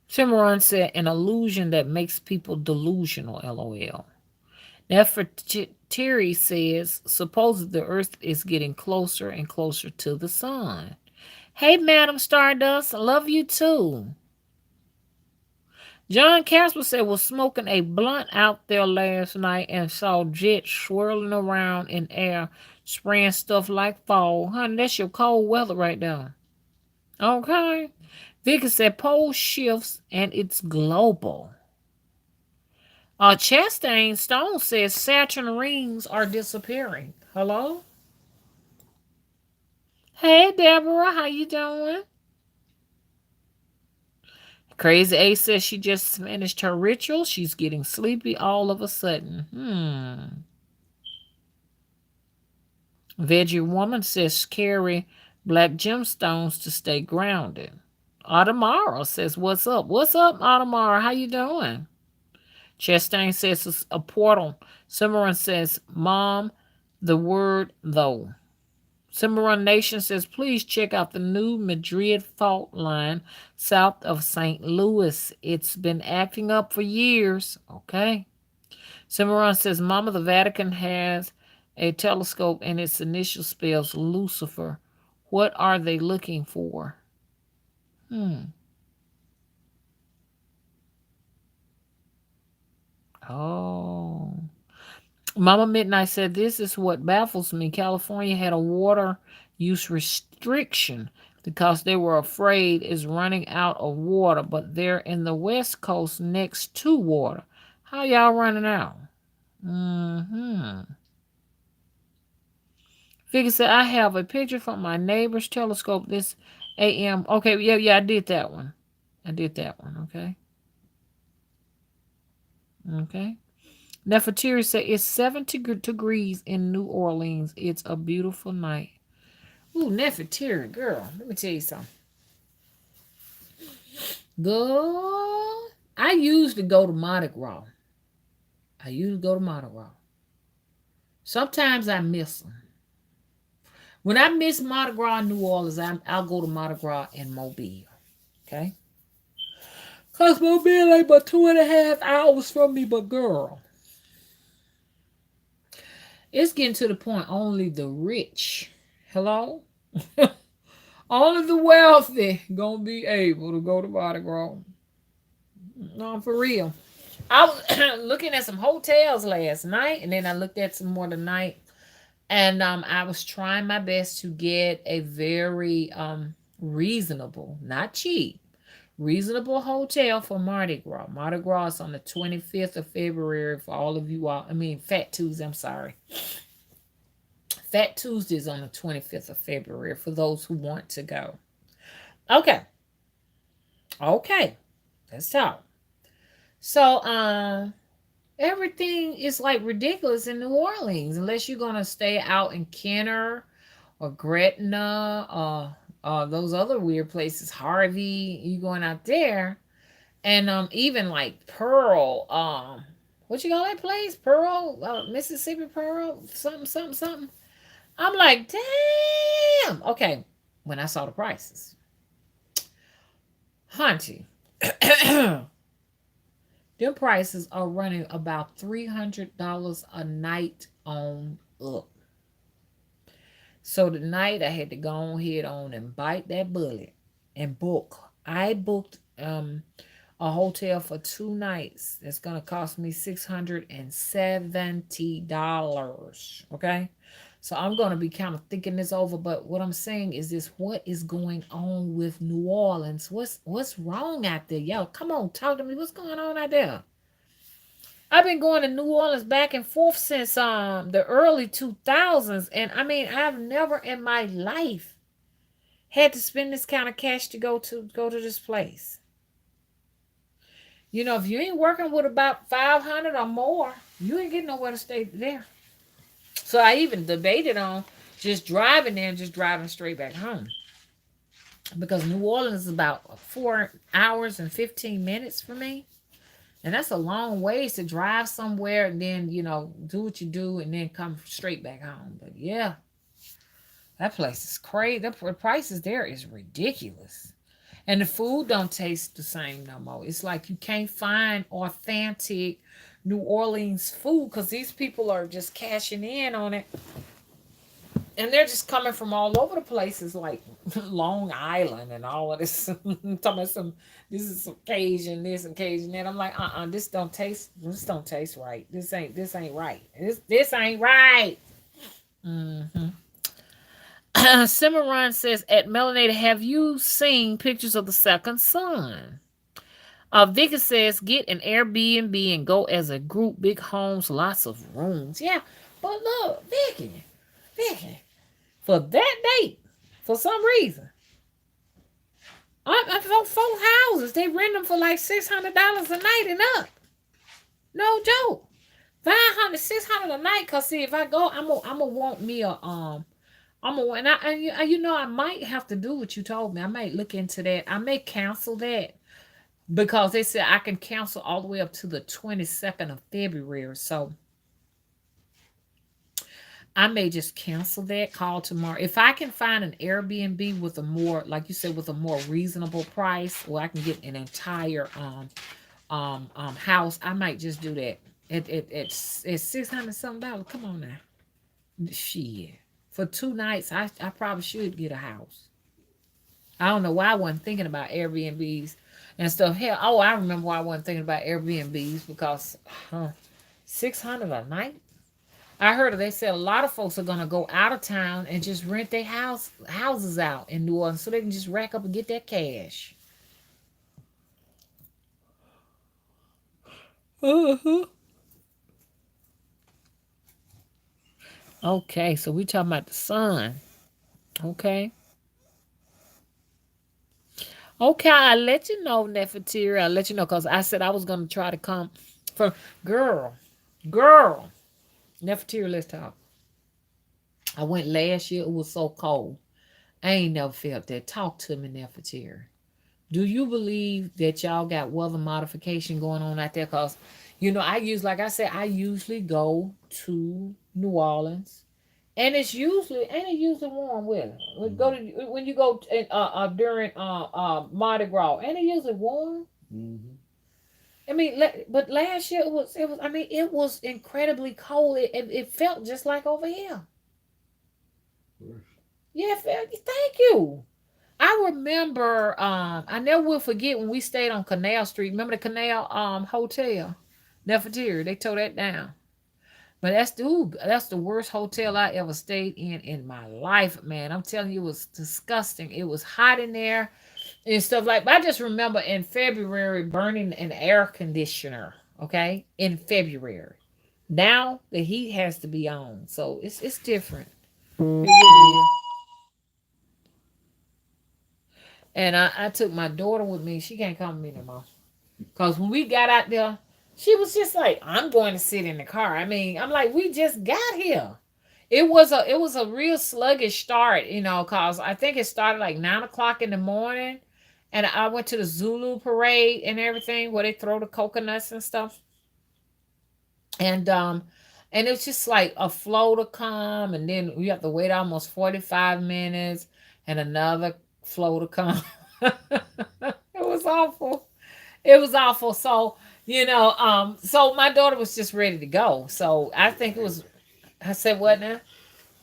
Cimarron said an illusion that makes people delusional, lol. Nefertiti says, suppose the Earth is getting closer and closer to the sun. Hey, Madam Stardust, I love you too. John Casper said was smoking a blunt out there last night and saw jets swirling around in air, spraying stuff like fall. Honey, that's your cold weather right there. Okay. Vicky said pole shifts and it's global. Chastain Stone says Saturn rings are disappearing. Hello? Hey, Deborah, how you doing? Crazy A says she just finished her ritual. She's getting sleepy all of a sudden. Veggie Woman says carry black gemstones to stay grounded. Automara says, what's up? What's up, Automara? How you doing? Chastain says it's a portal. Cimarron says, Mom, the word though. Cimarron Nation says, please check out the new Madrid fault line south of St. Louis. It's been acting up for years. Okay. Cimarron says, Mama, the Vatican has a telescope and its initial spells Lucifer. What are they looking for? Oh. Mama Midnight said, this is what baffles me. California had a water use restriction because they were afraid it's running out of water, but they're in the West Coast next to water. How y'all running out? Mm-hmm. Figure said, I have a picture from my neighbor's telescope this AM. Okay, yeah, I did that one. I did that one, okay? Okay. Nefertiri said, it's 70 degrees in New Orleans. It's a beautiful night. Ooh, Nefertiri, girl, let me tell you something. Girl, I used to go to Mardi Gras. I used to go to Mardi Gras. Sometimes I miss them. When I miss Mardi Gras in New Orleans, I'll go to Mardi Gras in Mobile. Okay? Because Mobile ain't but 2.5 hours from me, but girl, it's getting to the point only the rich, hello? Only the wealthy gonna be able to go to Mardi Gras. No, for real. I was looking at some hotels last night, and then I looked at some more tonight, and I was trying my best to get a very reasonable, not cheap, reasonable hotel for Mardi Gras. Mardi Gras is on the 25th of February for all of you all. I mean, Fat Tuesday. I'm sorry. Fat Tuesday is on the 25th of February for those who want to go. Okay. Okay. Let's talk. So, everything is like ridiculous in New Orleans unless you're gonna stay out in Kenner or Gretna or those other weird places. Harvey, you going out there, and even like Pearl, what you call that place? Pearl, Mississippi Pearl, something, something, something. I'm like, damn. Okay, when I saw the prices, Hunty. Them prices are running about $300 a night on up. So tonight I had to go ahead on and bite that bullet and book. I booked a hotel for 2 nights. It's gonna cost me $670. Okay. So I'm gonna be kind of thinking this over. But what I'm saying is this: what is going on with New Orleans? What's wrong out there? Yo, come on, talk to me. What's going on out there? I've been going to New Orleans back and forth since the early 2000s, and I mean I've never in my life had to spend this kind of cash to go to this place. You know, if you ain't working with about 500 or more, you ain't getting nowhere to stay there. So I even debated on just driving there and just driving straight back home. because New Orleans is about 4 hours and 15 minutes for me. And that's a long ways to drive somewhere and then, do what you do and then come straight back home. But yeah, that place is crazy. The prices there is ridiculous. And the food don't taste the same no more. It's like you can't find authentic New Orleans food because these people are just cashing in on it, and they're just coming from all over the places like Long Island and all of this. Talking about this is some Cajun, this and Cajun that. I'm like, this don't taste right. This ain't right. This ain't right. Hmm. Cimarron says at Melanated, have you seen pictures of the second son? Vicky says get an Airbnb and go as a group, big homes, lots of rooms. Yeah, but look, Vicky, for that date, for some reason, I found four houses. They rent them for like $600 a night and up. No joke. 500, 600 a night. Cause see, if I go, I'm gonna want me a I'm gonna and I might have to do what you told me. I might look into that. I may cancel that because they said I can cancel all the way up to the 22nd of February. So I may just cancel that call tomorrow. If I can find an Airbnb with a more, like you said, with a more reasonable price, or I can get an entire house, I might just do that. It's $600 something. Come on now, shit. For 2 nights, I probably should get a house. I don't know why I wasn't thinking about Airbnbs and stuff. Hell, oh, I remember why I wasn't thinking about Airbnbs because 600 a night. I heard they said a lot of folks are gonna go out of town and just rent their houses out in New Orleans so they can just rack up and get that cash. Uh-huh. Okay, so we talking about the sun. Okay. Okay, I'll let you know, Nefertiri. I'll let you know because I said I was gonna try to come from girl. Girl. Nefertiri, let's talk. I went last year, it was so cold. I ain't never felt that. Talk to me, Nefertiri. Do you believe that y'all got weather modification going on out there? Cause like I said, I usually go to New Orleans, and it's usually ain't it usually warm weather. When you go during Mardi Gras, ain't it usually warm? Mm-hmm. I mean, but last year it was. I mean, it was incredibly cold. It felt just like over here. Yeah, thank you. I remember, I never will forget when we stayed on Canal Street. Remember the Canal Hotel? Nefertiri, they tore that down. But that's the worst hotel I ever stayed in my life, man. I'm telling you, it was disgusting. It was hot in there and stuff like. But I just remember in February burning an air conditioner. Okay, in February. Now the heat has to be on, so it's different. It really is. And I took my daughter with me. She can't come with me no more. Because when we got out there, she was just like, I'm going to sit in the car. I mean, I'm like, we just got here. It was a real sluggish start, because I think it started like 9 o'clock in the morning. And I went to the Zulu parade and everything where they throw the coconuts and stuff. And it was just like a flow to come, and then we have to wait almost 45 minutes and another flow to come. It was awful. It was awful. So my daughter was just ready to go. So I think it was. I said what now?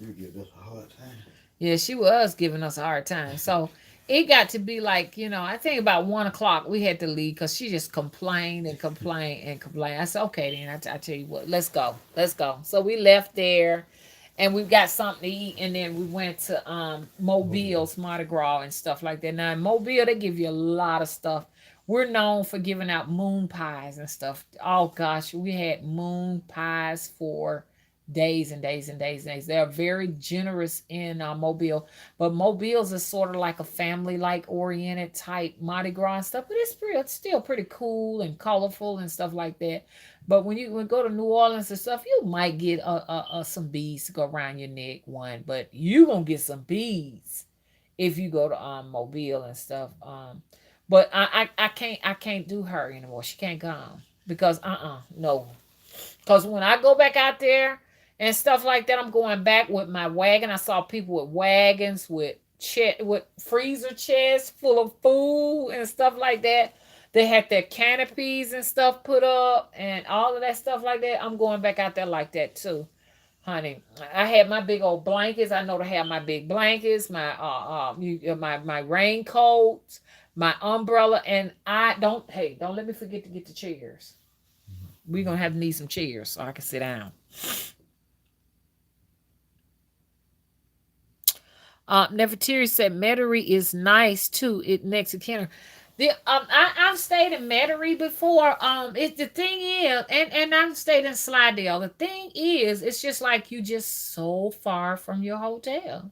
You give us a hard time. Yeah, she was giving us a hard time. So it got to be like, I think about 1 o'clock we had to leave because she just complained and complained and complained. I said, okay, then I tell you what, let's go. Let's go. So we left there and we got something to eat, and then we went to Mobile's Mardi Gras and stuff like that. Now in Mobile, they give you a lot of stuff. We're known for giving out moon pies and stuff. Oh gosh, we had moon pies for days and days and days and days. They are very generous in Mobile, but Mobile's is sort of like a family like oriented type Mardi Gras and stuff. But it's still pretty cool and colorful and stuff like that. But when you go to New Orleans and stuff, you might get some beads to go around your neck, one, but you gonna get some beads if you go to Mobile and stuff. But I can't do her anymore. She can't come because no. Because when I go back out there and stuff like that, I'm going back with my wagon. I saw people with wagons with freezer chests full of food and stuff like that. They had their canopies and stuff put up and all of that stuff like that. I'm going back out there like that too, honey. I had my big old blankets. I know to have my big blankets, my raincoats, my umbrella, and I don't. Hey, don't let me forget to get the chairs. We're gonna have to need some chairs so I can sit down. Nefertiri said Metairie is nice too. It next to Kenner. I've stayed in Metairie before. It the thing is, and I've stayed in Slidell. The thing is, it's just like you just so far from your hotel.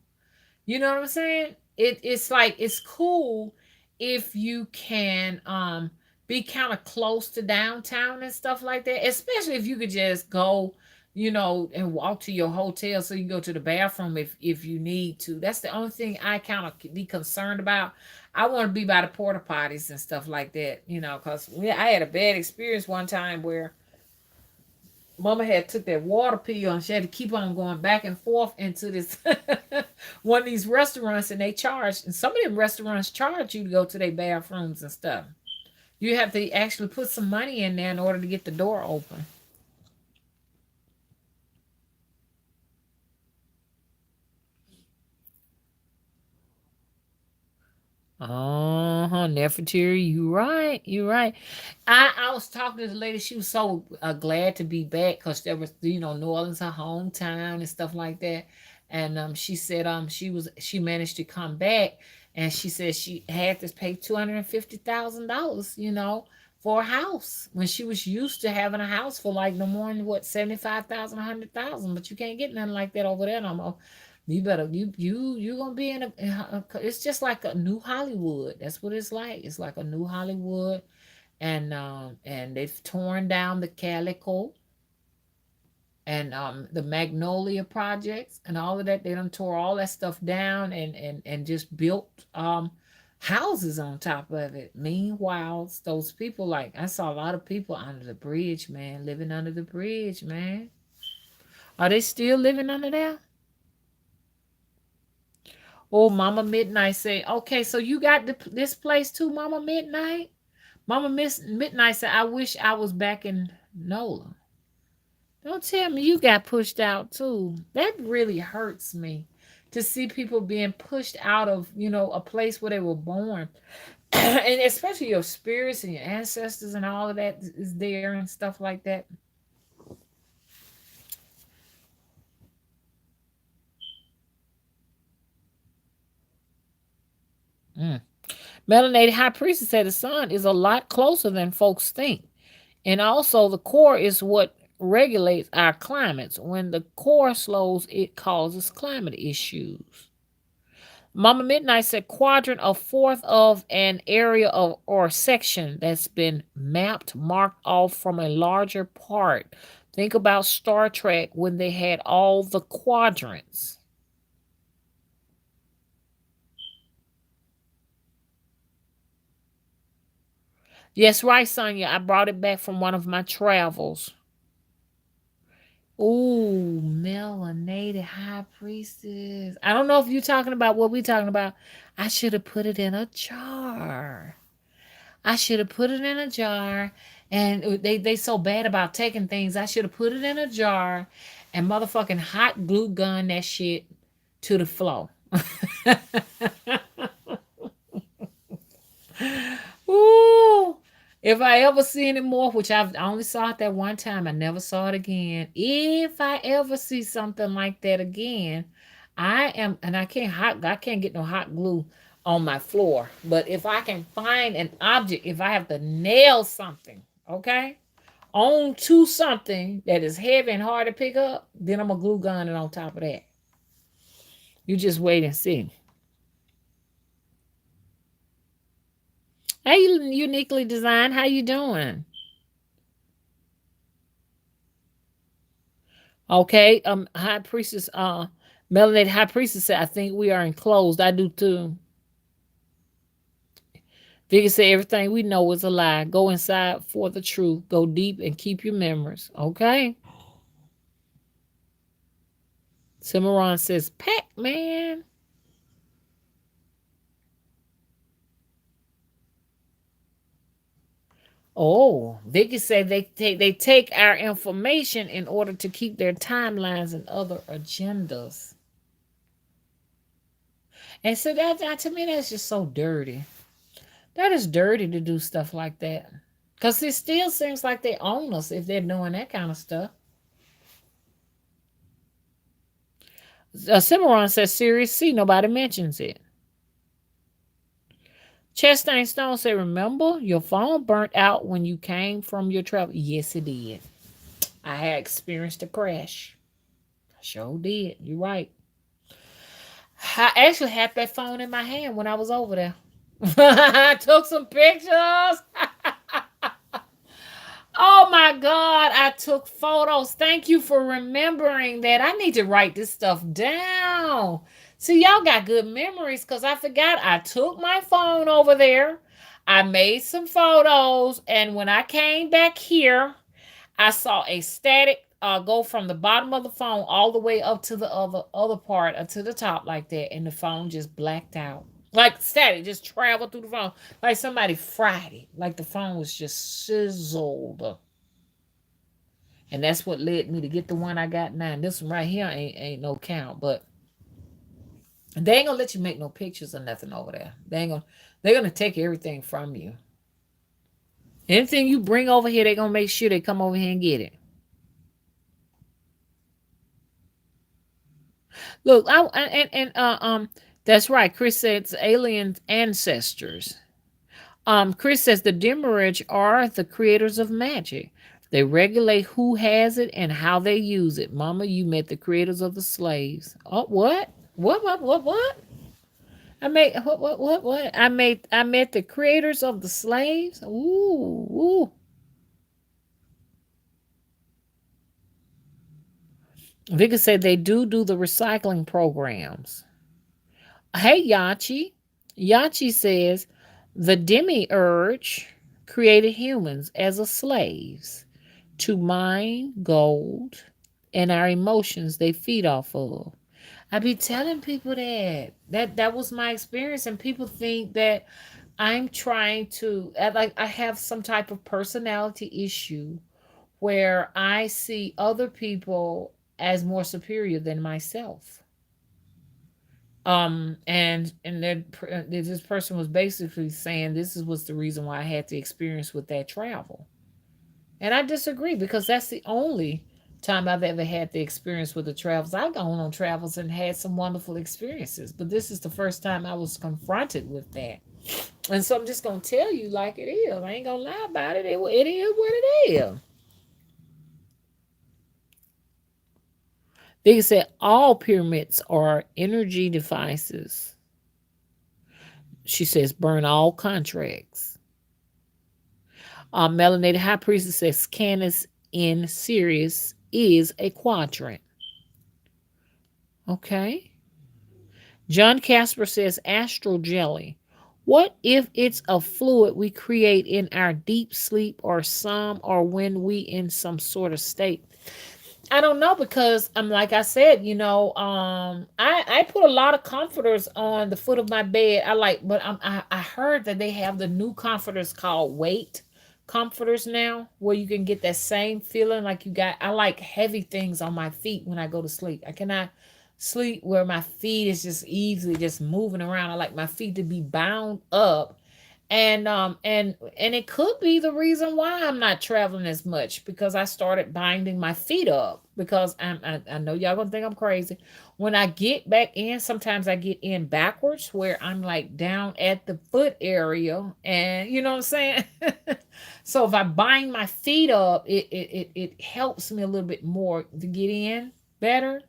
You know what I'm saying? It's like it's cool if you can be kind of close to downtown and stuff like that. Especially if you could just go, and walk to your hotel so you can go to the bathroom if you need to. That's the only thing I kind of be concerned about. I want to be by the porta potties and stuff like that, because I had a bad experience one time where Mama had took that water pill and she had to keep on going back and forth into this one of these restaurants, and they charged, and some of them restaurants charge you to go to their bathrooms and stuff. You have to actually put some money in there in order to get the door open. Uh-huh, Nefertiri, you right, you right. I was talking to the lady. She was so glad to be back because there was, New Orleans, her hometown and stuff like that. And she said she managed to come back, and she said she had to pay $250,000, for a house when she was used to having a house for like no more than what 75,000, 100,000. But you can't get nothing like that over there no more. You better you gonna be in it's just like a new Hollywood. That's what it's like. It's like a new Hollywood, and they've torn down the Calico and the Magnolia projects and all of that. They done tore all that stuff down and just built houses on top of it. Meanwhile, those people, like I saw a lot of people under the bridge, man, living under the bridge, man. Are they still living under there? Oh, Mama Midnight say, okay, so you got this place too, Mama Midnight? Mama Miss Midnight said, I wish I was back in NOLA. Don't tell me you got pushed out too. That really hurts me to see people being pushed out of, a place where they were born. And especially your spirits and your ancestors and all of that is there and stuff like that. Mm. Melanated High Priestess said the sun is a lot closer than folks think. And also, the core is what regulates our climates. When the core slows, it causes climate issues. Mama Midnight said quadrant, a fourth of an area of or section that's been mapped, marked off from a larger part. Think about Star Trek when they had all the quadrants. Yes, right, Sonia. I brought it back from one of my travels. Ooh, melanated high priestess. I don't know if you're talking about what we're talking about. I should have put it in a jar. I should have put it in a jar. And they so bad about taking things. I should have put it in a jar and motherfucking hot glue gun that shit to the floor. Ooh. If I ever see any more, which I only saw it that one time, I never saw it again. If I ever see something like that again, and I can't get no hot glue on my floor. But if I can find an object, if I have to nail something, okay, onto something that is heavy and hard to pick up, then I'm a glue gun it on top of that. You just wait and see. Hey, uniquely designed. How you doing? Okay, High Priestess, Melanated High Priestess said, I think we are enclosed. I do too. Vicky said, everything we know is a lie. Go inside for the truth. Go deep and keep your memories. Okay. Cimarron says, Pac Man. Oh, Vicky said they take our information in order to keep their timelines and other agendas. And so that to me that's just so dirty. That is dirty to do stuff like that. Cause it still seems like they own us if they're doing that kind of stuff. Cimarron says Series C, nobody mentions it. Chastain Stone said, remember your phone burnt out when you came from your travel? Yes, it did. I had experienced a crash. I sure did. You're right. I actually had that phone in my hand when I was over there. I took some pictures. Oh my God, I took photos. Thank you for remembering that. I need to write this stuff down. See, y'all got good memories because I forgot I took my phone over there. I made some photos, and when I came back here, I saw a static go from the bottom of the phone all the way up to the other part to the top like that, and the phone just blacked out. Like static, just traveled through the phone, like somebody fried it. Like the phone was just sizzled, and that's what led me to get the one I got now. This one right here ain't no count, but they ain't gonna let you make no pictures or nothing over there. They're gonna take everything from you. Anything you bring over here, they're gonna make sure they come over here and get it. Look, that's right. Chris said it's alien ancestors. Chris says the Dimmerage are the creators of magic. They regulate who has it and how they use it. Mama, you met the creators of the slaves. Oh, what? What? What? I met the creators of the slaves. Ooh. Vika said they do the recycling programs. Hey, Yachi. Yachi says the demiurge created humans as a slaves to mine gold and our emotions they feed off of. I be telling people that was my experience, and people think that I'm trying to like I have some type of personality issue where I see other people as more superior than myself. And then this person was basically saying this was the reason why I had the experience with that travel. And I disagree because that's the only time I've ever had the experience with the travels. I've gone on travels and had some wonderful experiences, but this is the first time I was confronted with that. And so I'm just gonna tell you like it is. I ain't gonna lie about it. It is what it is. They said all pyramids are energy devices. She says burn all contracts. Melanated High Priestess says Canis in Sirius is a quadrant. Okay. John Casper says astral jelly. What if it's a fluid we create in our deep sleep or when we in some sort of state? I don't know because I'm like I said, I put a lot of comforters on the foot of my bed. I heard that they have the new comforters called weight comforters now, where you can get that same feeling like you got. I like heavy things on my feet when I go to sleep. I cannot sleep where my feet is just easily just moving around. I like my feet to be bound up, and it could be the reason why I'm not traveling as much because I started binding my feet up because I know y'all gonna think I'm crazy. When I get back in, sometimes I get in backwards where I'm like down at the foot area, and you know what I'm saying. So if I bind my feet up, it helps me a little bit more to get in better,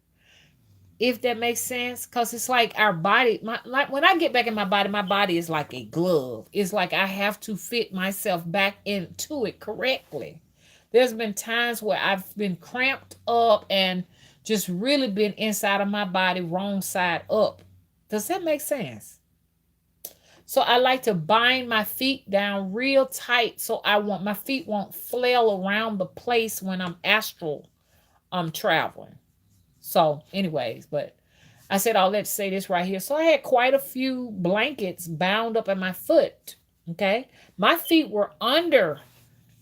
if that makes sense, because it's like our body like when I get back in my body is like a glove. It's like I have to fit myself back into it correctly. There's been times where I've been cramped up and just really been inside of my body, wrong side up. Does that make sense? So I like to bind my feet down real tight so I want my feet won't flail around the place when I'm astral traveling. So, anyways, but I said all that to say this right here. So I had quite a few blankets bound up in my foot. Okay. My feet were under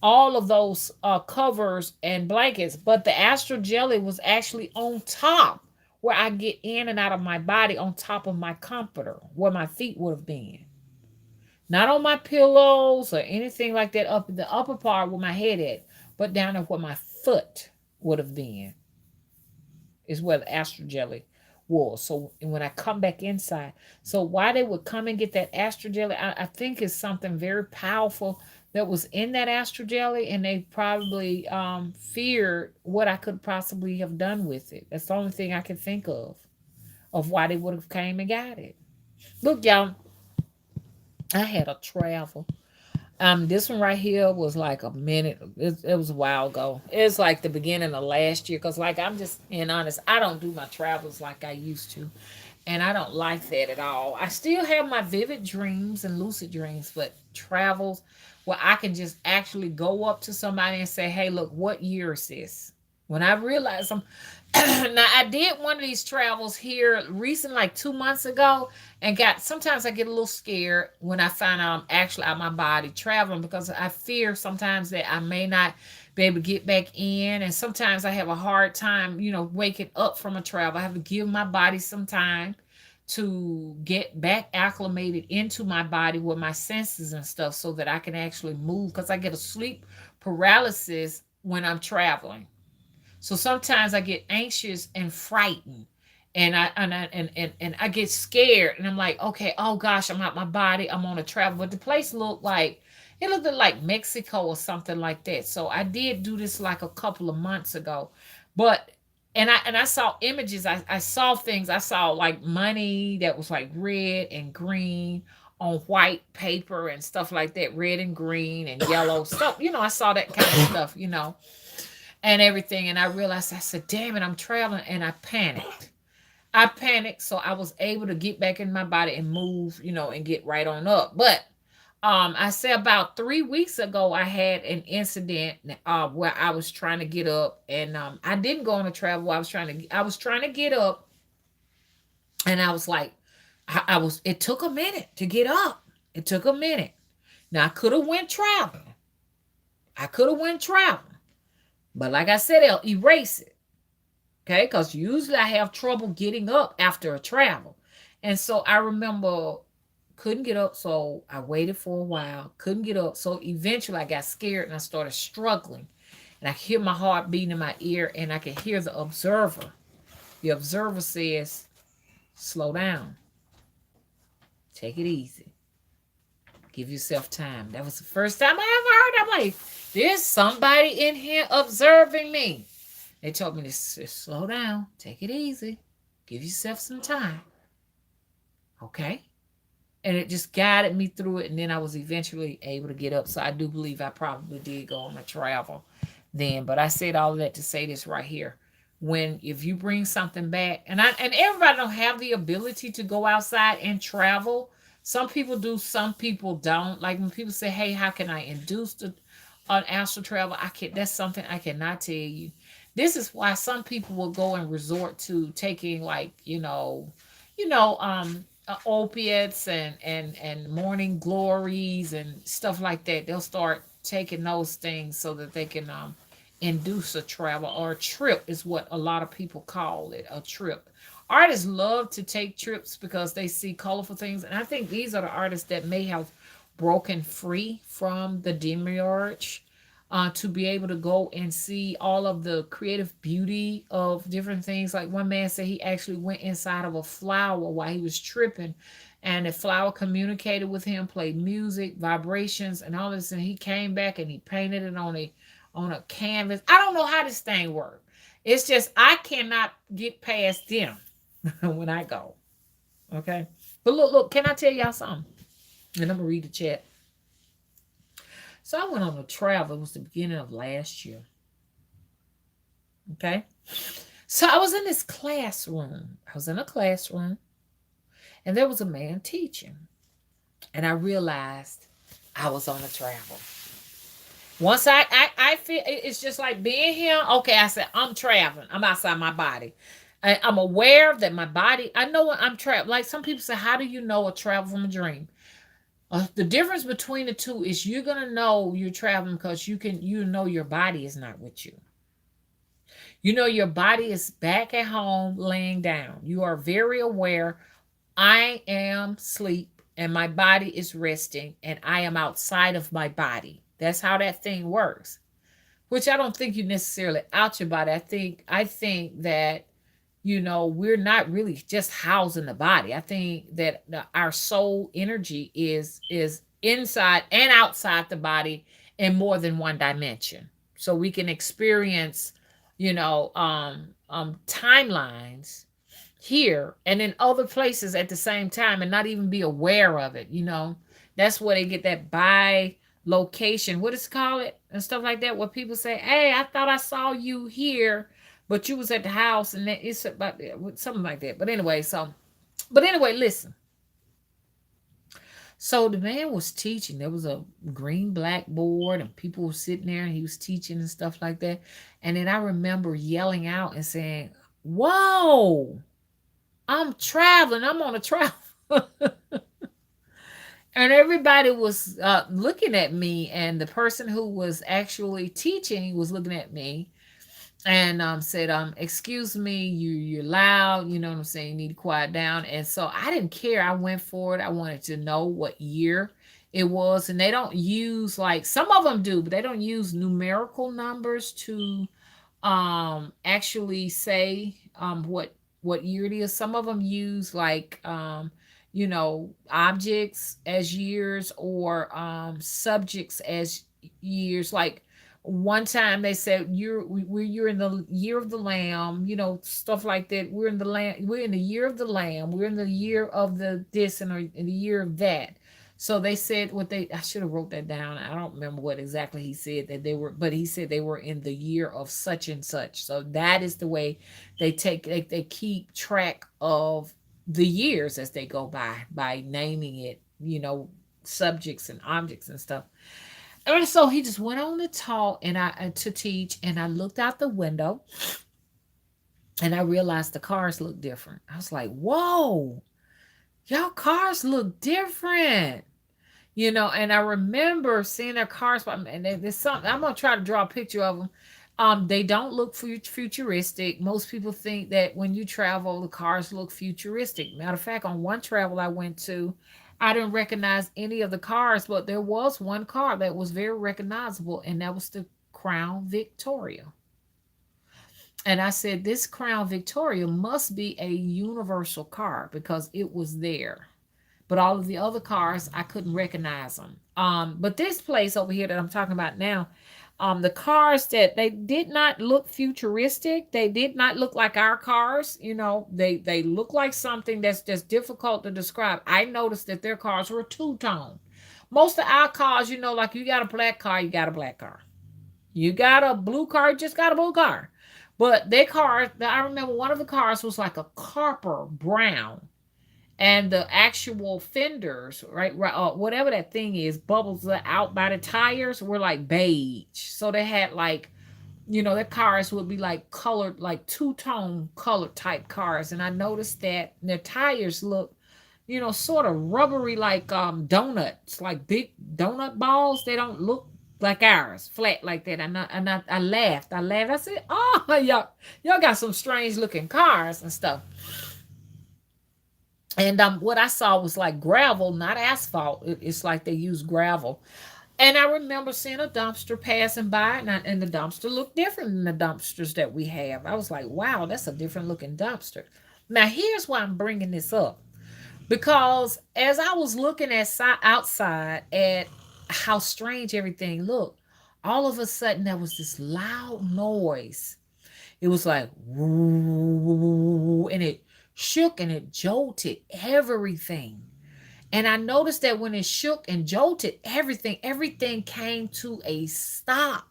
all of those covers and blankets, but the astral jelly was actually on top where I get in and out of my body on top of my comforter where my feet would have been. Not on my pillows or anything like that up in the upper part where my head at, but down at where my foot would have been is where the astral jelly was. So when I come back inside, so why they would come and get that astral jelly, I think is something very powerful that was in that astral jelly, and they probably feared what I could possibly have done with it. That's the only thing I can think of why they would have came and got it. Look, y'all, I had a travel. This one right here was like a minute. It was a while ago. It's like the beginning of last year. Cause like I'm just being honest, I don't do my travels like I used to, and I don't like that at all. I still have my vivid dreams and lucid dreams, but travels where I can just actually go up to somebody and say, "Hey, look, what year is this?" When I realize I'm now I did one of these travels here recent, like 2 months ago, and got sometimes I get a little scared when I find out I'm actually out my body traveling because I fear sometimes that I may not be able to get back in, and sometimes I have a hard time, waking up from a travel. I have to give my body some time to get back acclimated into my body with my senses and stuff so that I can actually move because I get a sleep paralysis when I'm traveling. So sometimes I get anxious and frightened. And I get scared and I'm like, okay, oh gosh, I'm out my body. I'm on a travel. But the place looked like Mexico or something like that. So I did do this like a couple of months ago. But and I saw images, I saw things, I saw like money that was like red and green on white paper and stuff like that, red and green and yellow stuff. I saw that kind of stuff, and everything. And I realized, I said, damn it, I'm traveling. And I panicked. I panicked. So I was able to get back in my body and move, and get right on up. But I say about 3 weeks ago, I had an incident where I was trying to get up, and I didn't go on a travel. I was trying to get up, and I was like, It took a minute to get up. It took a minute. Now I could have went traveling. I could have went traveling, but like I said, they'll erase it. Okay, because usually I have trouble getting up after a travel. And so I remember couldn't get up, so I waited for a while, couldn't get up. So eventually I got scared and I started struggling. And I hear my heart beating in my ear, and I can hear the observer. The observer says, slow down, take it easy, give yourself time. That was the first time I ever heard. I'm like, there's somebody in here observing me. They told me to slow down, take it easy, give yourself some time. Okay. And it just guided me through it. And then I was eventually able to get up. So I do believe I probably did go on a travel then. But I said all of that to say this right here. If you bring something back, and everybody don't have the ability to go outside and travel. Some people do, some people don't. Like when people say, hey, how can I induce an astral travel? That's something I cannot tell you. This is why some people will go and resort to taking, like, opiates and morning glories and stuff like that. They'll start taking those things so that they can induce a travel or a trip, is what a lot of people call it, a trip. Artists love to take trips because they see colorful things, and I think these are the artists that may have broken free from the demiurge, to be able to go and see all of the creative beauty of different things. Like one man said he actually went inside of a flower while he was tripping, and the flower communicated with him, played music, vibrations, and all this. And he came back and he painted it on a canvas. I don't know how this thing works. It's just I cannot get past them when I go. Okay, but look, can I tell y'all something? And I'm gonna read the chat. So I went on a travel. It was the beginning of last year. Okay. So I was in this classroom. I was in a classroom, and there was a man teaching. And I realized I was on a travel. Once I feel it's just like being here. Okay, I said I'm traveling. I'm outside my body. I'm aware that my body. I know I'm traveling. Like some people say, how do you know a travel from a dream? The difference between the two is you're gonna know you're traveling because you know your body is not with you. You know your body is back at home laying down. You are very aware. I am asleep and my body is resting and I am outside of my body. That's how that thing works. Which I don't think you necessarily out your body. I think that we're not really just housing the body. I think that our soul energy is inside and outside the body in more than one dimension. So we can experience, timelines here and in other places at the same time and not even be aware of it. That's where they get that by location, what is it call it, and stuff like that, where people say, hey, I thought I saw you here, but you was at the house, and it's about something like that. But anyway, listen. So the man was teaching. There was a green blackboard and people were sitting there and he was teaching and stuff like that. And then I remember yelling out and saying, whoa, I'm traveling. I'm on a travel. And everybody was looking at me, and the person who was actually teaching was looking at me and said, excuse me, you're loud, you know what I'm saying? You need to quiet down. And so I didn't care. I went for it. I wanted to know what year it was. And they don't use, like, some of them do, but they don't use numerical numbers to actually say what year it is. Some of them use like objects as years, or subjects as years. Like one time they said you're in the year of the lamb, stuff like that. We're in the year of the lamb, we're in the year of the this, and or in the year of that. So they said what they I should have wrote that down. I don't remember what exactly he said that they were, but he said they were in the year of such and such. So that is the way they keep track of the years as they go by naming it, subjects and objects and stuff. And so he just went on to talk and I to teach, and I looked out the window and I realized the cars looked different. I was like, "Whoa, y'all cars look different." And I remember seeing their cars, and there's something I'm gonna try to draw a picture of them. They don't look futuristic. Most people think that when you travel, the cars look futuristic. Matter of fact, on one travel I went to, I didn't recognize any of the cars, but there was one car that was very recognizable, and that was the Crown Victoria. And I said, this Crown Victoria must be a universal car because it was there, but all of the other cars I couldn't recognize them. But this place over here that I'm talking about now, the cars that they did not look futuristic. They did not look like our cars. They look like something that's just difficult to describe. I noticed that their cars were two tone. Most of our cars, like you got a black car, you got a black car. You got a blue car, you just got a blue car. But their car, I remember one of the cars was like a copper brown, and the actual fenders, right, whatever that thing is, bubbles out by the tires were like beige. So they had like, their cars would be like colored, like two-tone colored type cars. And I noticed that their tires look, sort of rubbery, like donuts, like big donut balls. They don't look like ours, flat like that. I laughed. I said, "Oh, y'all got some strange looking cars and stuff." And what I saw was like gravel, not asphalt. It's like they use gravel. And I remember seeing a dumpster passing by, and the dumpster looked different than the dumpsters that we have. I was like, wow, that's a different looking dumpster. Now, here's why I'm bringing this up. Because as I was looking outside at how strange everything looked, all of a sudden there was this loud noise. It was like, woo, and it shook and it jolted everything. And I noticed that when it shook and jolted everything came to a stop.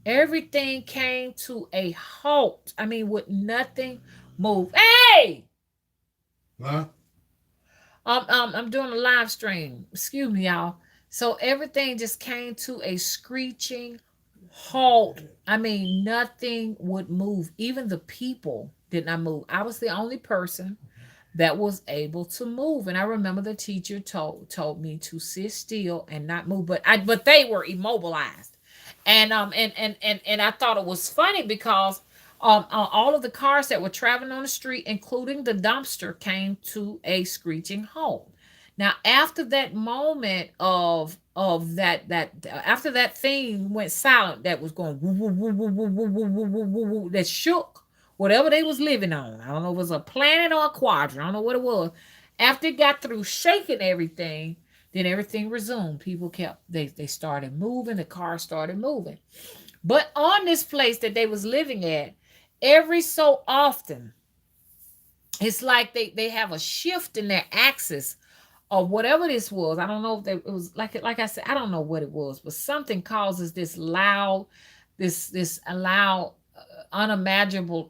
Everything came to a halt. I mean, with nothing move. Hey, Huh? I'm doing a live stream. Excuse me, y'all. So everything just came to a screeching halt. I mean, nothing would move. Even the people did not move. I was the only person that was able to move. And I remember the teacher told me to sit still and not move, but they were immobilized. And I thought it was funny because all of the cars that were traveling on the street, including the dumpster, came to a screeching halt. Now, after that moment of that after that thing went silent, that was going woo, woo, woo, woo, woo, woo, woo, woo, woo, woo, woo, that shook whatever they was living on. I don't know if it was a planet or a quadrant. I don't know what it was. After it got through shaking everything, then everything resumed. People kept they started moving. The car started moving. But on this place that they was living at, every so often, it's like they have a shift in their axis or whatever this was. I don't know if it was like I said, I don't know what it was, but something causes this loud, this loud, unimaginable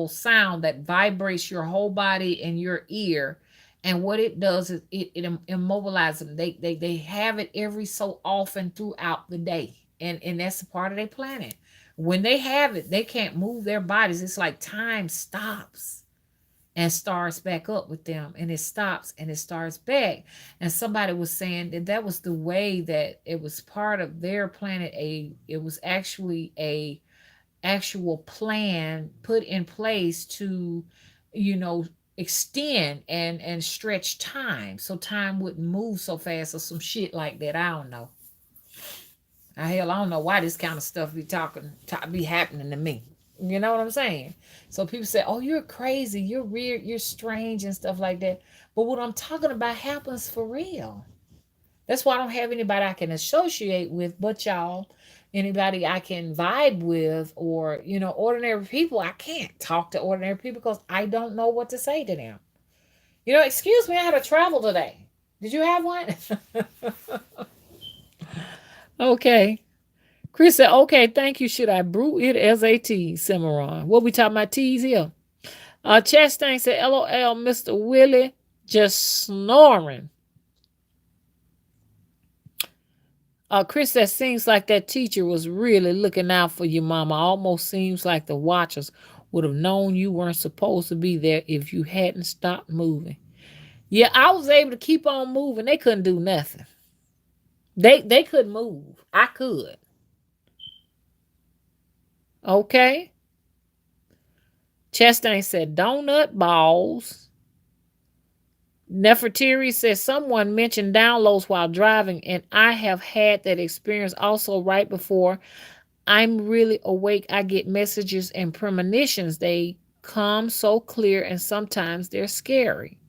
sound that vibrates your whole body and your ear. And what it does is it immobilizes them. They have it every so often throughout the day, and that's a part of their planet. When they have it, they can't move their bodies. It's like time stops and starts back up with them, and it stops and it starts back. And somebody was saying that that was the way that it was part of their planet. It was actually a actual plan put in place to, you know, extend and stretch time so time wouldn't move so fast or some shit like that. I don't know. Hell, I don't know why this kind of stuff be happening to me. You know what I'm saying? So people say, "Oh, you're crazy, you're weird, you're strange," and stuff like that. But what I'm talking about happens for real. That's why I don't have anybody I can associate with but y'all. Anybody I can vibe with, or ordinary people. I can't talk to ordinary people because I don't know what to say to them. Excuse me, I had a travel today. Did you have one? Okay. Chris said, okay, thank you. Should I brew it as a tea, Cimarron? What we talking about teas here? Chastain said, LOL, Mr. Willie, just snoring. Chris said, seems like that teacher was really looking out for you, Mama. Almost seems like the watchers would have known you weren't supposed to be there if you hadn't stopped moving. Yeah, I was able to keep on moving. They couldn't do nothing. They couldn't move. I could. Okay. Chastain said, donut balls. Nefertiri says someone mentioned downloads while driving, and I have had that experience also right before I'm really awake. I get messages and premonitions. They come so clear, and sometimes they're scary.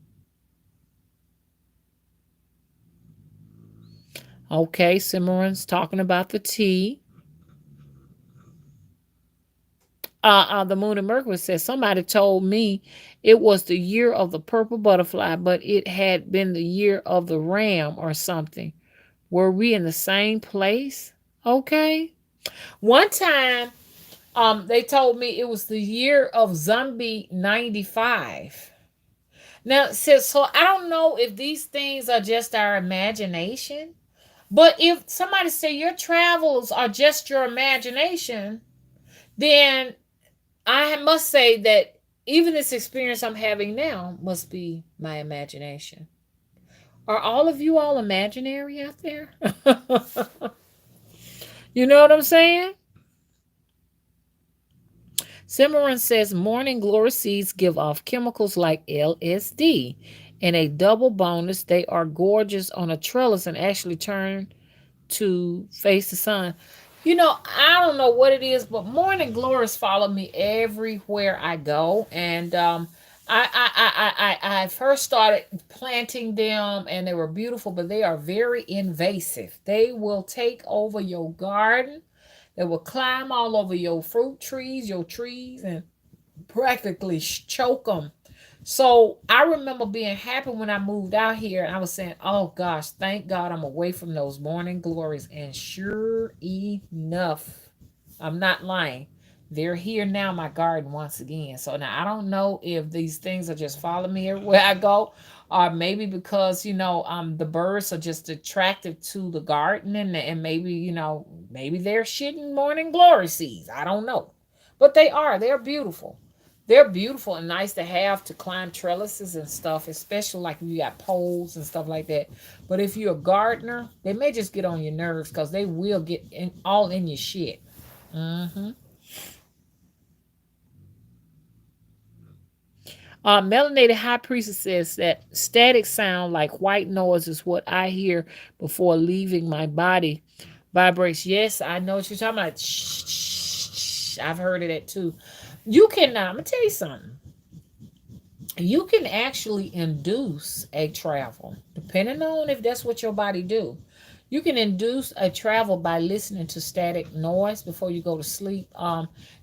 Okay, Simmeron's talking about the tea. The Moon and Mercury says somebody told me it was the year of the purple butterfly, but it had been the year of the ram or something. Were we in the same place? Okay. One time, they told me it was the year of Zombie 95. Now, so I don't know if these things are just our imagination, but if somebody say your travels are just your imagination, then I must say that even this experience I'm having now must be my imagination. Are all of you all imaginary out there? You know what I'm saying? Cimarron says morning glory seeds give off chemicals like LSD. And a double bonus, they are gorgeous on a trellis and actually turn to face the sun. I don't know what it is, but morning glories follow me everywhere I go. And I first started planting them and they were beautiful, but they are very invasive. They will take over your garden. They will climb all over your fruit trees, your trees, and practically choke them. So I remember being happy when I moved out here, and I was saying, "Oh gosh, thank God I'm away from those morning glories." And sure enough, I'm not lying. They're here now, my garden once again. So now I don't know if these things are just following me everywhere I go, or maybe because the birds are just attractive to the garden, and maybe maybe they're shitting morning glory seeds. I don't know, but they're beautiful. They're beautiful and nice to have to climb trellises and stuff, especially like if you got poles and stuff like that. But if you're a gardener, they may just get on your nerves because they will get all in your shit. Mm-hmm. Melanated High Priestess says that static sound like white noise is what I hear before leaving my body. Vibrates. Yes, I know what you're talking about. Shh, shh, shh. I've heard of that too. You can. I'm gonna tell you something. You can actually induce a travel, depending on if that's what your body do. You can induce a travel by listening to static noise before you go to sleep.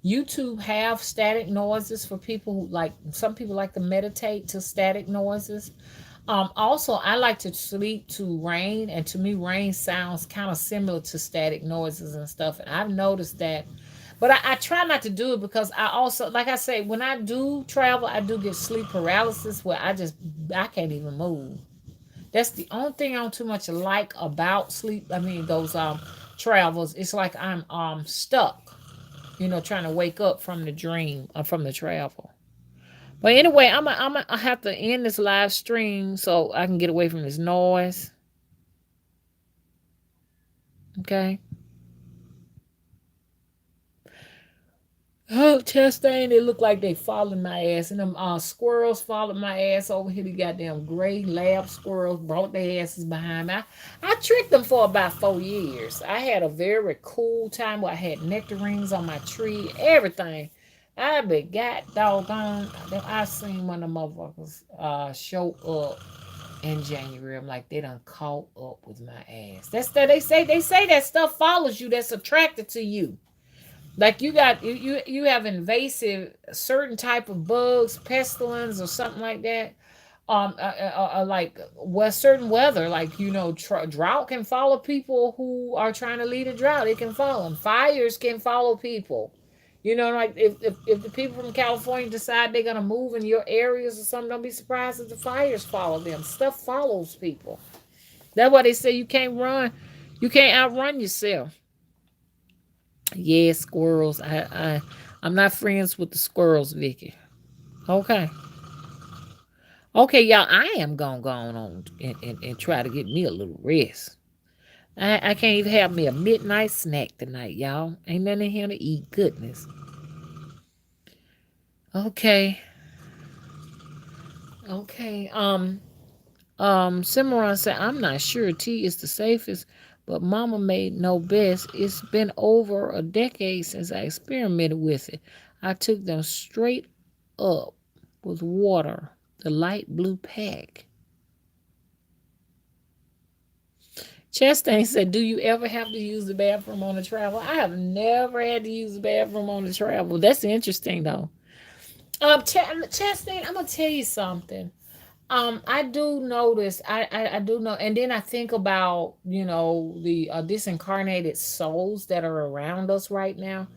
YouTube have static noises for people who like. Some people like to meditate to static noises. Also, I like to sleep to rain, and to me, rain sounds kind of similar to static noises and stuff. And I've noticed that, but I try not to do it because I also, like I say, when I do travel, I do get sleep paralysis where I can't even move. That's the only thing I don't too much like about sleep. I mean, those travels. It's like I'm stuck, trying to wake up from the dream or from the travel. But anyway, I have to end this live stream so I can get away from this noise. Okay. Oh, Chastain, they look like they following my ass. And them squirrels followed my ass over here. The goddamn gray lab squirrels brought their asses behind me. I tricked them for about 4 years. I had a very cool time where I had nectarines on my tree, everything. I been got doggone. I seen one of the motherfuckers show up in January. I'm like, they done caught up with my ass. That's that they say that stuff follows you that's attracted to you. Like you have invasive certain type of bugs, pestilence or something like that. Like certain weather, like drought can follow people who are trying to lead a drought. It can follow them. Fires can follow people. Like if the people from California decide they're gonna move in your areas or something, don't be surprised if the fires follow them. Stuff follows people. That's why they say you can't outrun yourself. Yeah, squirrels. I'm not friends with the squirrels, Vicky. Okay. Okay, y'all, I am gonna go on and try to get me a little rest. I can't even have me a midnight snack tonight, y'all. Ain't nothing in here to eat. Goodness. Okay. Okay. Cimarron said, I'm not sure tea is the safest, but Mama made no best. It's been over a decade since I experimented with it. I took them straight up with water, the light blue pack. Chastain said, do you ever have to use the bathroom on a travel? I have never had to use the bathroom on a travel. That's interesting, though. Chastain, I'm going to tell you something. I do notice. I do know, and then I think about the disincarnated souls that are around us right now.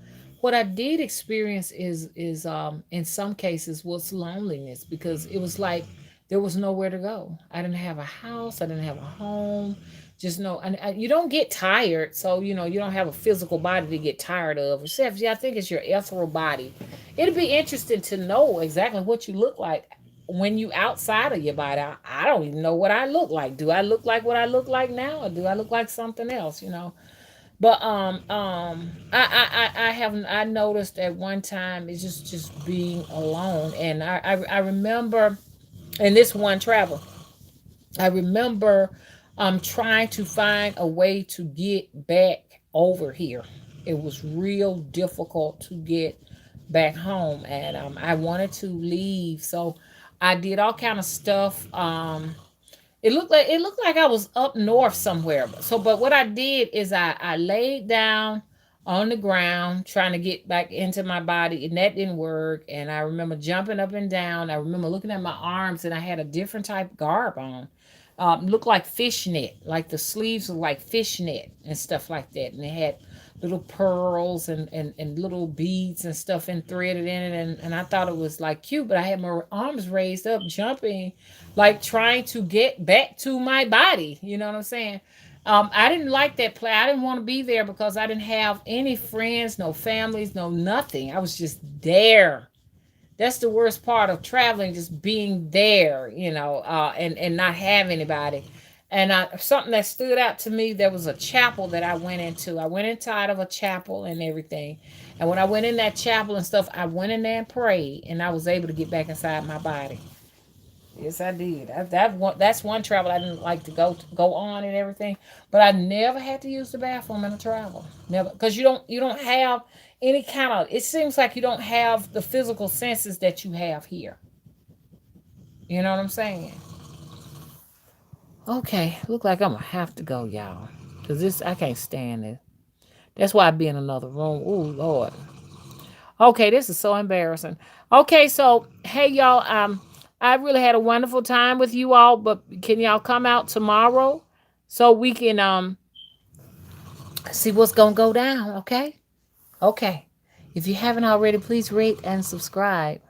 What I did experience is in some cases was loneliness because it was like there was nowhere to go. I didn't have a house. I didn't have a home. Just no, and you don't get tired, so you don't have a physical body to get tired of. Except, yeah, I think it's your ethereal body. It'd be interesting to know exactly what you look like when you outside of your body. I don't even know what I look like. Do I look like what I look like now, or do I look like something else? But I haven't. I noticed at one time it's just being alone, and I remember in this one travel, I remember trying to find a way to get back over here. It was real difficult to get back home, and I wanted to leave, so I did all kind of stuff. It looked like I was up north somewhere. But what I did is I laid down on the ground trying to get back into my body, and that didn't work. And I remember jumping up and down. I remember looking at my arms, and I had a different type of garb on. Looked like fishnet, like the sleeves were like fishnet and stuff like that, and it had little pearls and little beads and stuff and threaded in it, and I thought it was like cute, but I had my arms raised up, jumping, like trying to get back to my body. You know what I'm saying? I didn't like that play. I didn't want to be there because I didn't have any friends, no families, no nothing. I was just there. That's the worst part of traveling, just being there, and not have anybody. And something that stood out to me, there was a chapel that I went into. I went inside of a chapel and everything. And when I went in that chapel and stuff, I went in there and prayed, and I was able to get back inside my body. Yes, I did. That's one travel I didn't like to go on and everything, but I never had to use the bathroom in a travel. Never, because you don't have any kind of. It seems like you don't have the physical senses that you have here. You know what I'm saying? Okay, look like I'm gonna have to go, y'all, cause this I can't stand it. That's why I be in another room. Oh Lord. Okay, this is so embarrassing. Okay, so hey y'all, I really had a wonderful time with you all, but can y'all come out tomorrow so we can see what's gonna go down, okay? Okay. If you haven't already, please rate and subscribe.